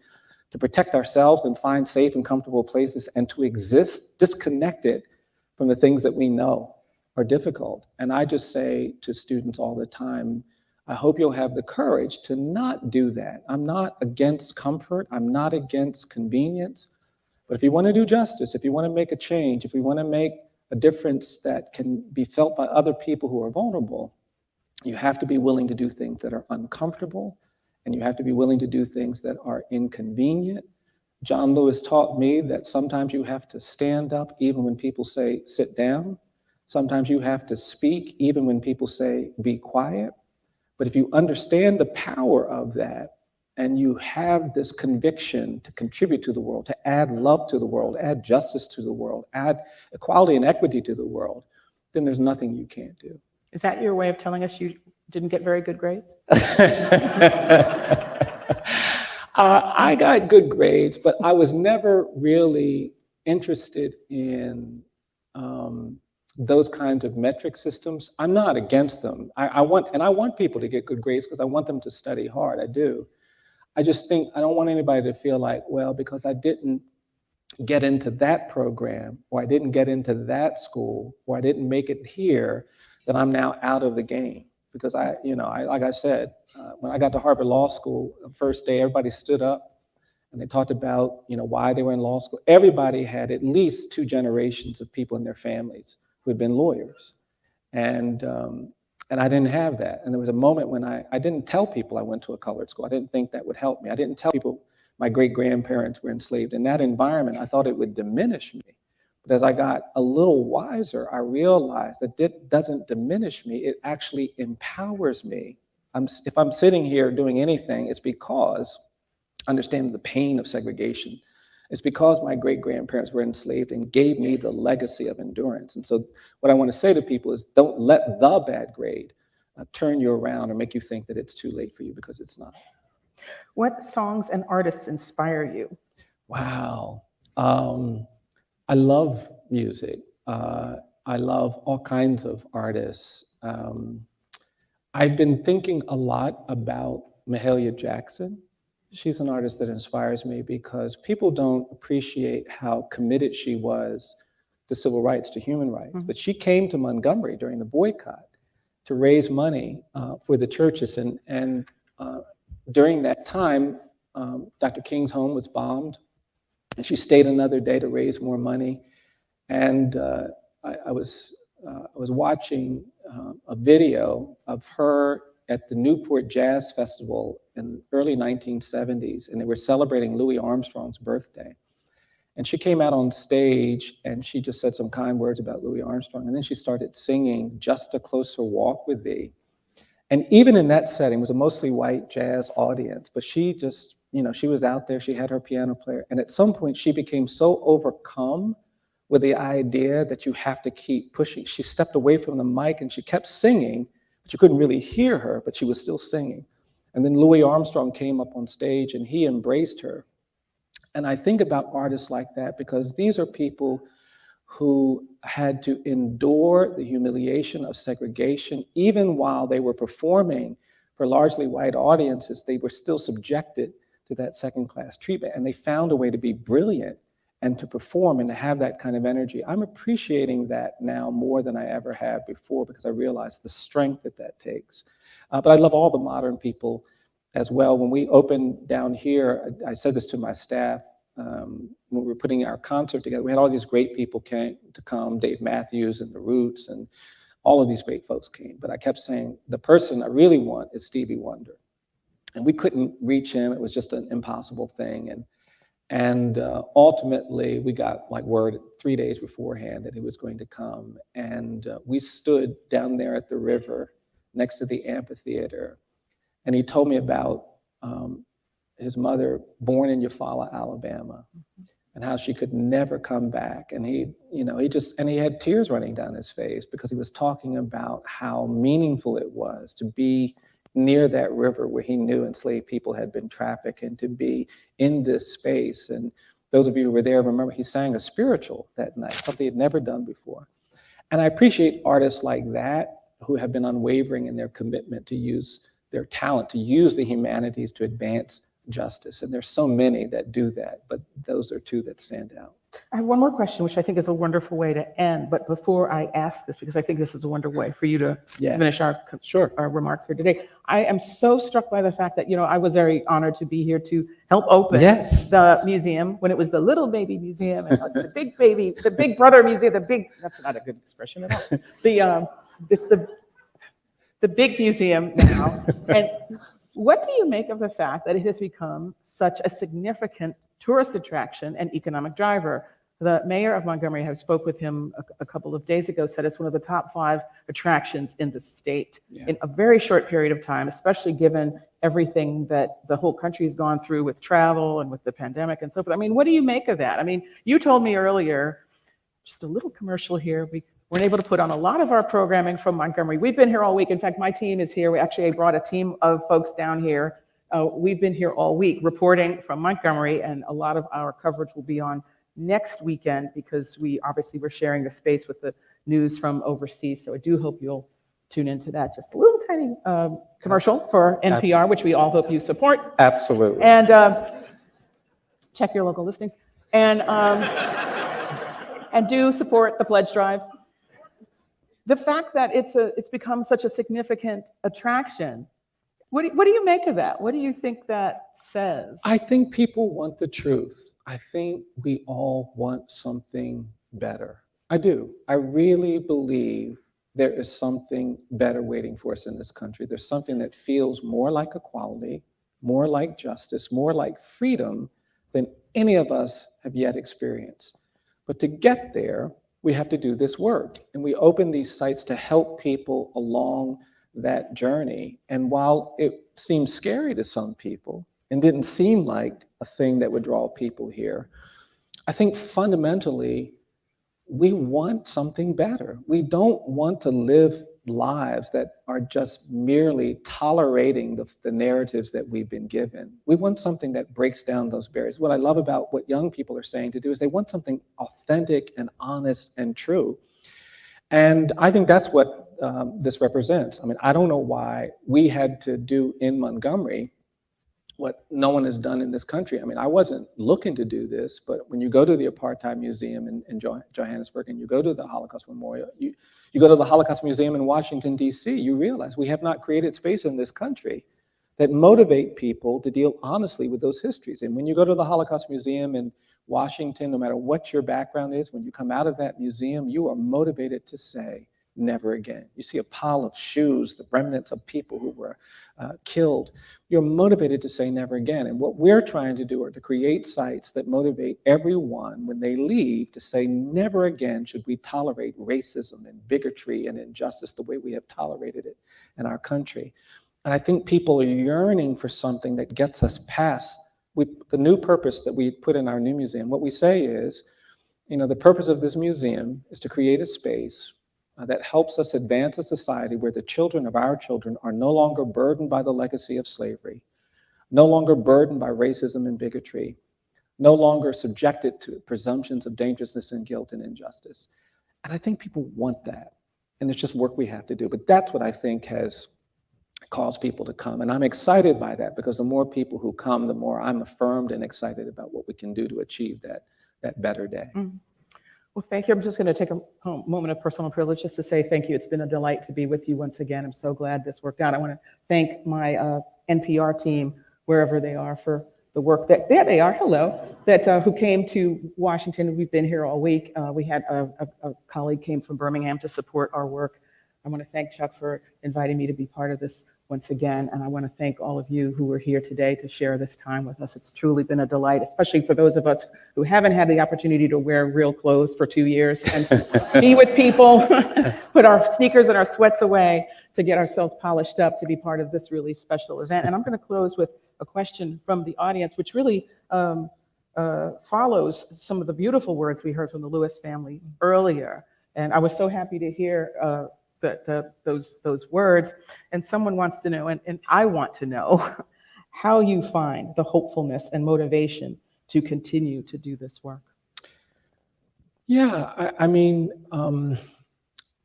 to protect ourselves and find safe and comfortable places and to exist disconnected from the things that we know are difficult. And I just say to students all the time, I hope you'll have the courage to not do that. I'm not against comfort. I'm not against convenience. But if you want to do justice, if you want to make a change, if you want to make a difference that can be felt by other people who are vulnerable, you have to be willing to do things that are uncomfortable, and you have to be willing to do things that are inconvenient. John Lewis taught me that sometimes you have to stand up even when people say, sit down. Sometimes you have to speak even when people say, be quiet. But if you understand the power of that, and you have this conviction to contribute to the world, to add love to the world, add justice to the world, add equality and equity to the world, then there's nothing you can't do. Is that your way of telling us you didn't get very good grades? I got good grades, but I was never really interested in those kinds of metric systems. I'm not against them. I want people to get good grades because I want them to study hard. I do. I just think I don't want anybody to feel like, well, because I didn't get into that program, or I didn't get into that school, or I didn't make it here, that I'm now out of the game. Because like I said, when I got to Harvard Law School, the first day, everybody stood up and they talked about, why they were in law school. Everybody had at least 2 generations of people in their families who had been lawyers. And I didn't have that. And there was a moment when I didn't tell people I went to a colored school. I didn't think that would help me. I didn't tell people my great-grandparents were enslaved. In that environment, I thought it would diminish me. But as I got a little wiser, I realized that it doesn't diminish me. It actually empowers me. If I'm sitting here doing anything, it's because understanding the pain of segregation. It's because my great-grandparents were enslaved and gave me the legacy of endurance. And so what I want to say to people is don't let the bad grade turn you around or make you think that it's too late for you, because it's not. What songs and artists inspire you? Wow. I love music. I love all kinds of artists. I've been thinking a lot about Mahalia Jackson. She's an artist that inspires me because people don't appreciate how committed she was to civil rights, to human rights. But she came to Montgomery during the boycott to raise money for the churches. And during that time, Dr. King's home was bombed, and she stayed another day to raise more money. And I was watching a video of her at the Newport Jazz Festival in the early 1970s, and they were celebrating Louis Armstrong's birthday. And she came out on stage and she just said some kind words about Louis Armstrong, and then she started singing Just a Closer Walk with Thee. And even in that setting, it was a mostly white jazz audience, but she just, she was out there, she had her piano player, and at some point she became so overcome with the idea that you have to keep pushing. She stepped away from the mic and she kept singing, but you couldn't really hear her, but she was still singing. And then Louis Armstrong came up on stage and he embraced her. And I think about artists like that because these are people who had to endure the humiliation of segregation. Even while they were performing for largely white audiences, they were still subjected to that second-class treatment. And they found a way to be brilliant and to perform and to have that kind of energy. I'm appreciating that now more than I ever have before because I realize the strength that that takes. But I love all the modern people as well. When we opened down here, I said this to my staff, when we were putting our concert together, we had all these great people came to come, Dave Matthews and The Roots, and all of these great folks came. But I kept saying, the person I really want is Stevie Wonder. and we couldn't reach him. It was just an impossible thing. And ultimately, we got like word 3 days beforehand that he was going to come. And we stood down there at the river next to the amphitheater. And he told me about his mother, born in Eufaula, Alabama, and how she could never come back. And he had tears running down his face because he was talking about how meaningful it was to be near that river where he knew enslaved people had been trafficked, and to be in this space. And those of you who were there remember he sang a spiritual that night, something he had never done before. And I appreciate artists like that who have been unwavering in their commitment to use their talent, to use the humanities to advance justice. And there's so many that do that, but those are two that stand out. I have one more question, which I think is a wonderful way to end. But before I ask this, because I think this is a wonderful way for you to finish our remarks here today, I am so struck by the fact that, I was very honored to be here to help open the museum when it was the little baby museum, and it was the big brother museum, that's not a good expression at all. It's the big museum now. And what do you make of the fact that it has become such a significant tourist attraction and economic driver? The mayor of Montgomery, I spoke with him a couple of days ago, said it's one of the top 5 attractions in the state in a very short period of time, especially given everything that the whole country has gone through with travel and with the pandemic and so forth. I mean, what do you make of that? I mean, you told me earlier, just a little commercial here, we weren't able to put on a lot of our programming from Montgomery. We've been here all week. In fact, my team is here. We actually brought a team of folks down here. We've been here all week reporting from Montgomery, and a lot of our coverage will be on next weekend because we're sharing the space with the news from overseas. So I do hope you'll tune into that. Just a little tiny commercial for NPR, which we all hope you support. Absolutely. And check your local listings. And do support the pledge drives. The fact that it's become such a significant attraction, what do you make of that? What do you think that says? I think people want the truth. I think we all want something better. I do. I really believe there is something better waiting for us in this country. There's something that feels more like equality, more like justice, more like freedom than any of us have yet experienced. But to get there, we have to do this work. And we open these sites to help people along that journey. And while it seems scary to some people and didn't seem like a thing that would draw people here, I think fundamentally, we want something better. We don't want to live lives that are just merely tolerating the narratives that we've been given. We want something that breaks down those barriers. What I love about what young people are saying to do is they want something authentic and honest and true. And I think that's what this represents. I mean, I don't know why we had to do in Montgomery what no one has done in this country. I mean, I wasn't looking to do this, but when you go to the Apartheid Museum in Johannesburg, and you go to the Holocaust Memorial, you go to the Holocaust Museum in Washington, D.C., you realize we have not created space in this country that motivate people to deal honestly with those histories. And when you go to the Holocaust Museum in Washington, no matter what your background is, when you come out of that museum, you are motivated to say, never again. You see a pile of shoes, the remnants of people who were killed. You're motivated to say never again. And what we're trying to do are to create sites that motivate everyone when they leave to say never again should we tolerate racism and bigotry and injustice the way we have tolerated it in our country. And I think people are yearning for something that gets us past the new purpose that we put in our new museum. What we say is, the purpose of this museum is to create a space that helps us advance a society where the children of our children are no longer burdened by the legacy of slavery, no longer burdened by racism and bigotry, no longer subjected to presumptions of dangerousness and guilt and injustice. And I think people want that. And it's just work we have to do. But that's what I think has caused people to come. And I'm excited by that, because the more people who come, the more I'm affirmed and excited about what we can do to achieve that better day. Mm-hmm. Well, thank you. I'm just going to take a moment of personal privilege just to say thank you. It's been a delight to be with you once again. I'm so glad this worked out. I want to thank my NPR team, wherever they are, for the work that, there they are, hello, that who came to Washington. We've been here all week. We had a colleague came from Birmingham to support our work. I want to thank Chuck for inviting me to be part of this once again. And I want to thank all of you who are here today to share this time with us. It's truly been a delight, especially for those of us who haven't had the opportunity to wear real clothes for 2 years and to be with people, put our sneakers and our sweats away to get ourselves polished up to be part of this really special event. And I'm going to close with a question from the audience, which really follows some of the beautiful words we heard from the Lewis family earlier. And I was so happy to hear those words. And someone wants to know, and I want to know, how you find the hopefulness and motivation to continue to do this work. Yeah,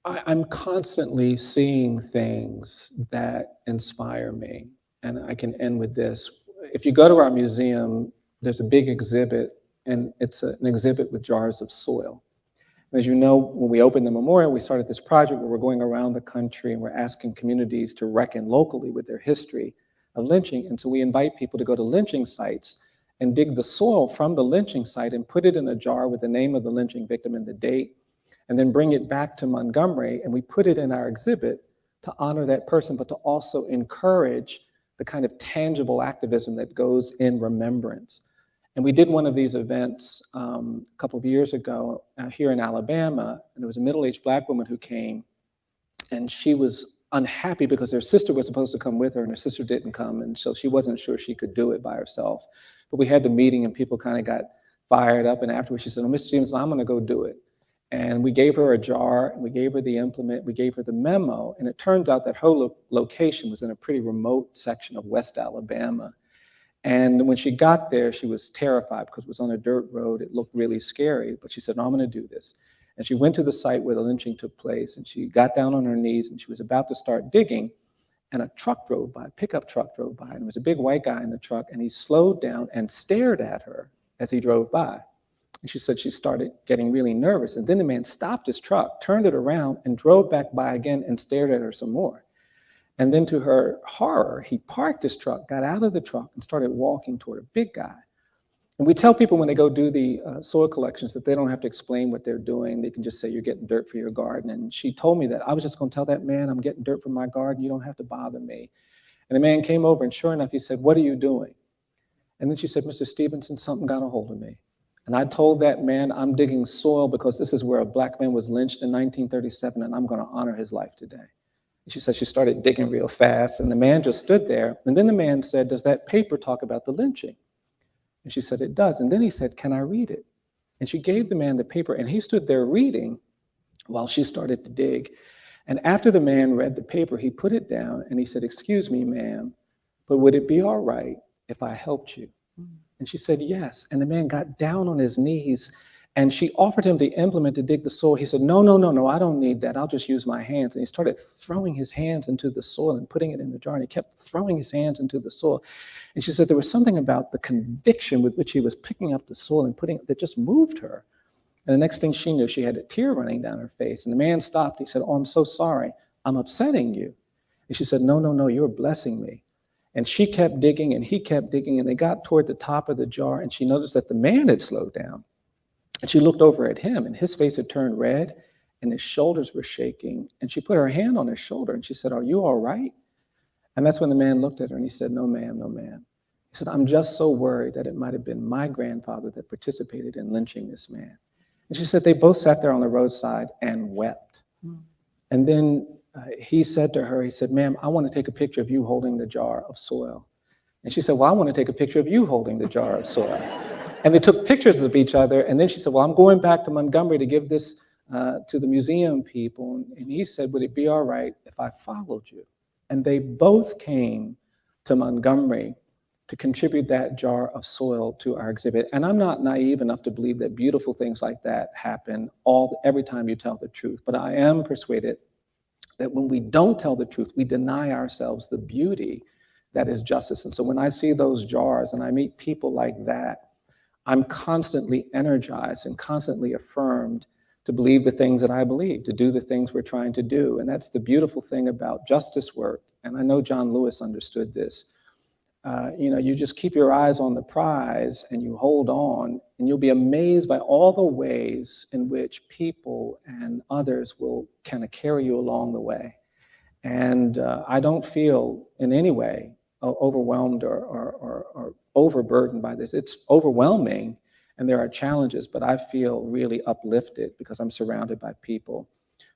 I'm constantly seeing things that inspire me. And I can end with this. If you go to our museum, there's a big exhibit, and it's an exhibit with jars of soil. As you know, when we opened the memorial, we started this project where we're going around the country and we're asking communities to reckon locally with their history of lynching. And so we invite people to go to lynching sites and dig the soil from the lynching site and put it in a jar with the name of the lynching victim and the date, and then bring it back to Montgomery, and we put it in our exhibit to honor that person, but to also encourage the kind of tangible activism that goes in remembrance. And we did one of these events a couple of years ago here in Alabama, and there was a middle-aged Black woman who came, and she was unhappy because her sister was supposed to come with her, and her sister didn't come, and so she wasn't sure she could do it by herself. But we had the meeting, and people kind of got fired up, and afterwards she said, "Oh, Mr. Stevenson, I'm gonna go do it." And we gave her a jar, and we gave her the implement, we gave her the memo, and it turns out that her location was in a pretty remote section of West Alabama. And when she got there, she was terrified because it was on a dirt road. It looked really scary, but she said, "No, I'm gonna do this." And she went to the site where the lynching took place, and she got down on her knees, and she was about to start digging, and a truck drove by, a pickup truck drove by, and there was a big white guy in the truck, and he slowed down and stared at her as he drove by. And she said she started getting really nervous, and then the man stopped his truck, turned it around, and drove back by again and stared at her some more. And then to her horror, he parked his truck, got out of the truck, and started walking toward a big guy. And we tell people when they go do the soil collections that they don't have to explain what they're doing. They can just say, "You're getting dirt for your garden." And she told me that, "I was just going to tell that man I'm getting dirt for my garden. You don't have to bother me." And the man came over, and sure enough, he said, "What are you doing?" And then she said, "Mr. Stevenson, something got a hold of me." And I told that man, "I'm digging soil because this is where a Black man was lynched in 1937, and I'm going to honor his life today." And she said she started digging real fast, and the man just stood there. And then the man said, "Does that paper talk about the lynching?" And she said, "It does." And then he said, "Can I read it?" And she gave the man the paper, and he stood there reading while she started to dig. And after the man read the paper, he put it down, and he said, "Excuse me, ma'am, but would it be all right if I helped you?" And she said, "Yes." And the man got down on his knees, and she offered him the implement to dig the soil. He said, "No, no, no, no, I don't need that. I'll just use my hands." And he started throwing his hands into the soil and putting it in the jar, and he kept throwing his hands into the soil. And she said there was something about the conviction with which he was picking up the soil and putting it that just moved her. And the next thing she knew, she had a tear running down her face. And the man stopped. He said, "Oh, I'm so sorry. I'm upsetting you." And she said, "No, no, no, you're blessing me." And she kept digging, and he kept digging, and they got toward the top of the jar, and she noticed that the man had slowed down. And she looked over at him, and his face had turned red, and his shoulders were shaking. And she put her hand on his shoulder, and she said, "Are you all right?" And that's when the man looked at her, and he said, "No, ma'am, no, ma'am." He said, "I'm just so worried that it might have been my grandfather that participated in lynching this man." And she said they both sat there on the roadside and wept. And then he said to her, he said, "Ma'am, I want to take a picture of you holding the jar of soil." And she said, "Well, I want to take a picture of you holding the jar of soil." And they took pictures of each other. And then she said, "Well, I'm going back to Montgomery to give this to the museum people." And he said, "Would it be all right if I followed you?" And they both came to Montgomery to contribute that jar of soil to our exhibit. And I'm not naive enough to believe that beautiful things like that happen every time you tell the truth. But I am persuaded that when we don't tell the truth, we deny ourselves the beauty that is justice. And so when I see those jars and I meet people like that, I'm constantly energized and constantly affirmed to believe the things that I believe, to do the things we're trying to do. And that's the beautiful thing about justice work. And I know John Lewis understood this. you just keep your eyes on the prize and you hold on, and you'll be amazed by all the ways in which people and others will kind of carry you along the way. And I don't feel in any way overwhelmed or overburdened by this. It's overwhelming and there are challenges, but I feel really uplifted because I'm surrounded by people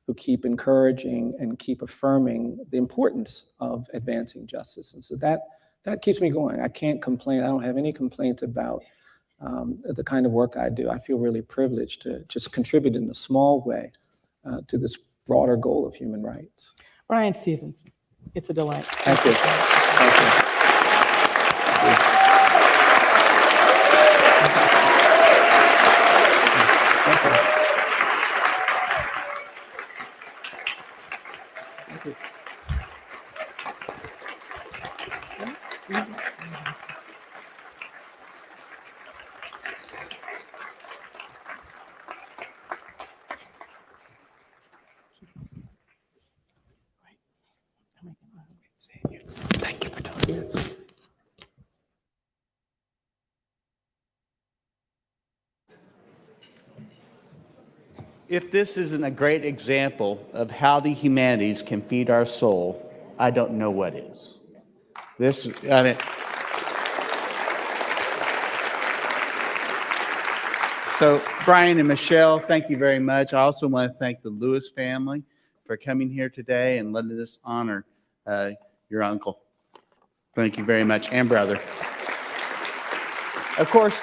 who keep encouraging and keep affirming the importance of advancing justice. And so that keeps me going. I can't complain. I don't have any complaints about the kind of work I do. I feel really privileged to just contribute in a small way to this broader goal of human rights. Brian Stevenson, it's a delight. Thank you. Thank you. Thank you for doing this. If this isn't a great example of how the humanities can feed our soul, I don't know what is. So Brian and Michelle, thank you very much. I also want to thank the Lewis family for coming here today and letting us honor your uncle. Thank you very much, and brother. Of course,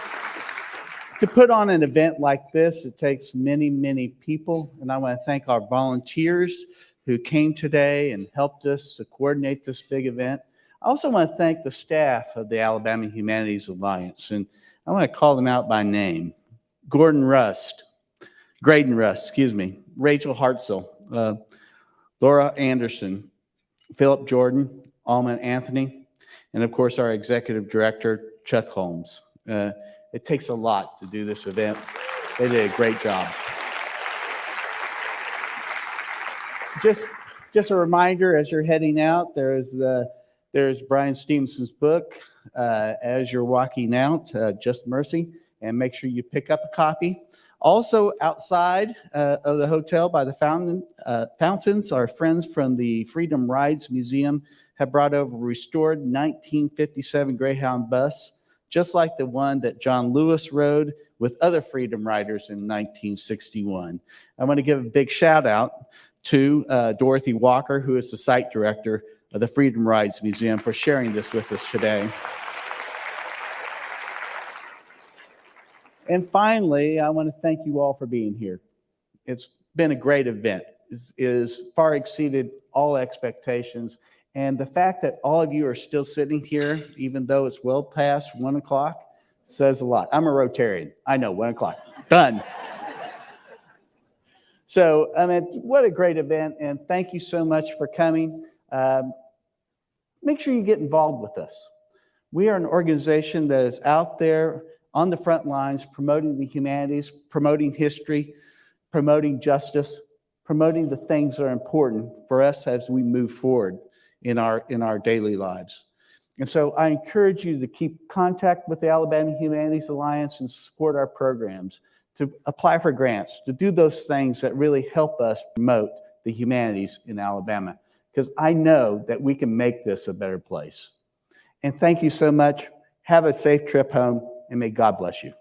to put on an event like this, it takes many, many people, and I want to thank our volunteers who came today and helped us to coordinate this big event. I also want to thank the staff of the Alabama Humanities Alliance, and I want to call them out by name. Graydon Rust, Rachel Hartzell, Laura Anderson, Philip Jordan, Alma Anthony, and of course our executive director, Chuck Holmes. It takes a lot to do this event. They did a great job. Just a reminder as you're heading out, there's Brian Stevenson's book as you're walking out, Just Mercy, and make sure you pick up a copy. Also outside of the hotel by the fountains, our friends from the Freedom Rides Museum have brought over a restored 1957 Greyhound bus, just like the one that John Lewis rode with other freedom riders in 1961. I want to give a big shout out to Dorothy Walker, who is the site director of the Freedom Rides Museum, for sharing this with us today. And finally, I want to thank you all for being here. It's been a great event. It has far exceeded all expectations. And the fact that all of you are still sitting here, even though it's well past 1 o'clock, says a lot. I'm a Rotarian. I know, 1 o'clock. Done. So, what a great event. And thank you so much for coming. Make sure you get involved with us. We are an organization that is out there on the front lines, promoting the humanities, promoting history, promoting justice, promoting the things that are important for us as we move forward in our daily lives. And so I encourage you to keep contact with the Alabama Humanities Alliance and support our programs, to apply for grants, to do those things that really help us promote the humanities in Alabama, because I know that we can make this a better place. And thank you so much. Have a safe trip home, and may God bless you.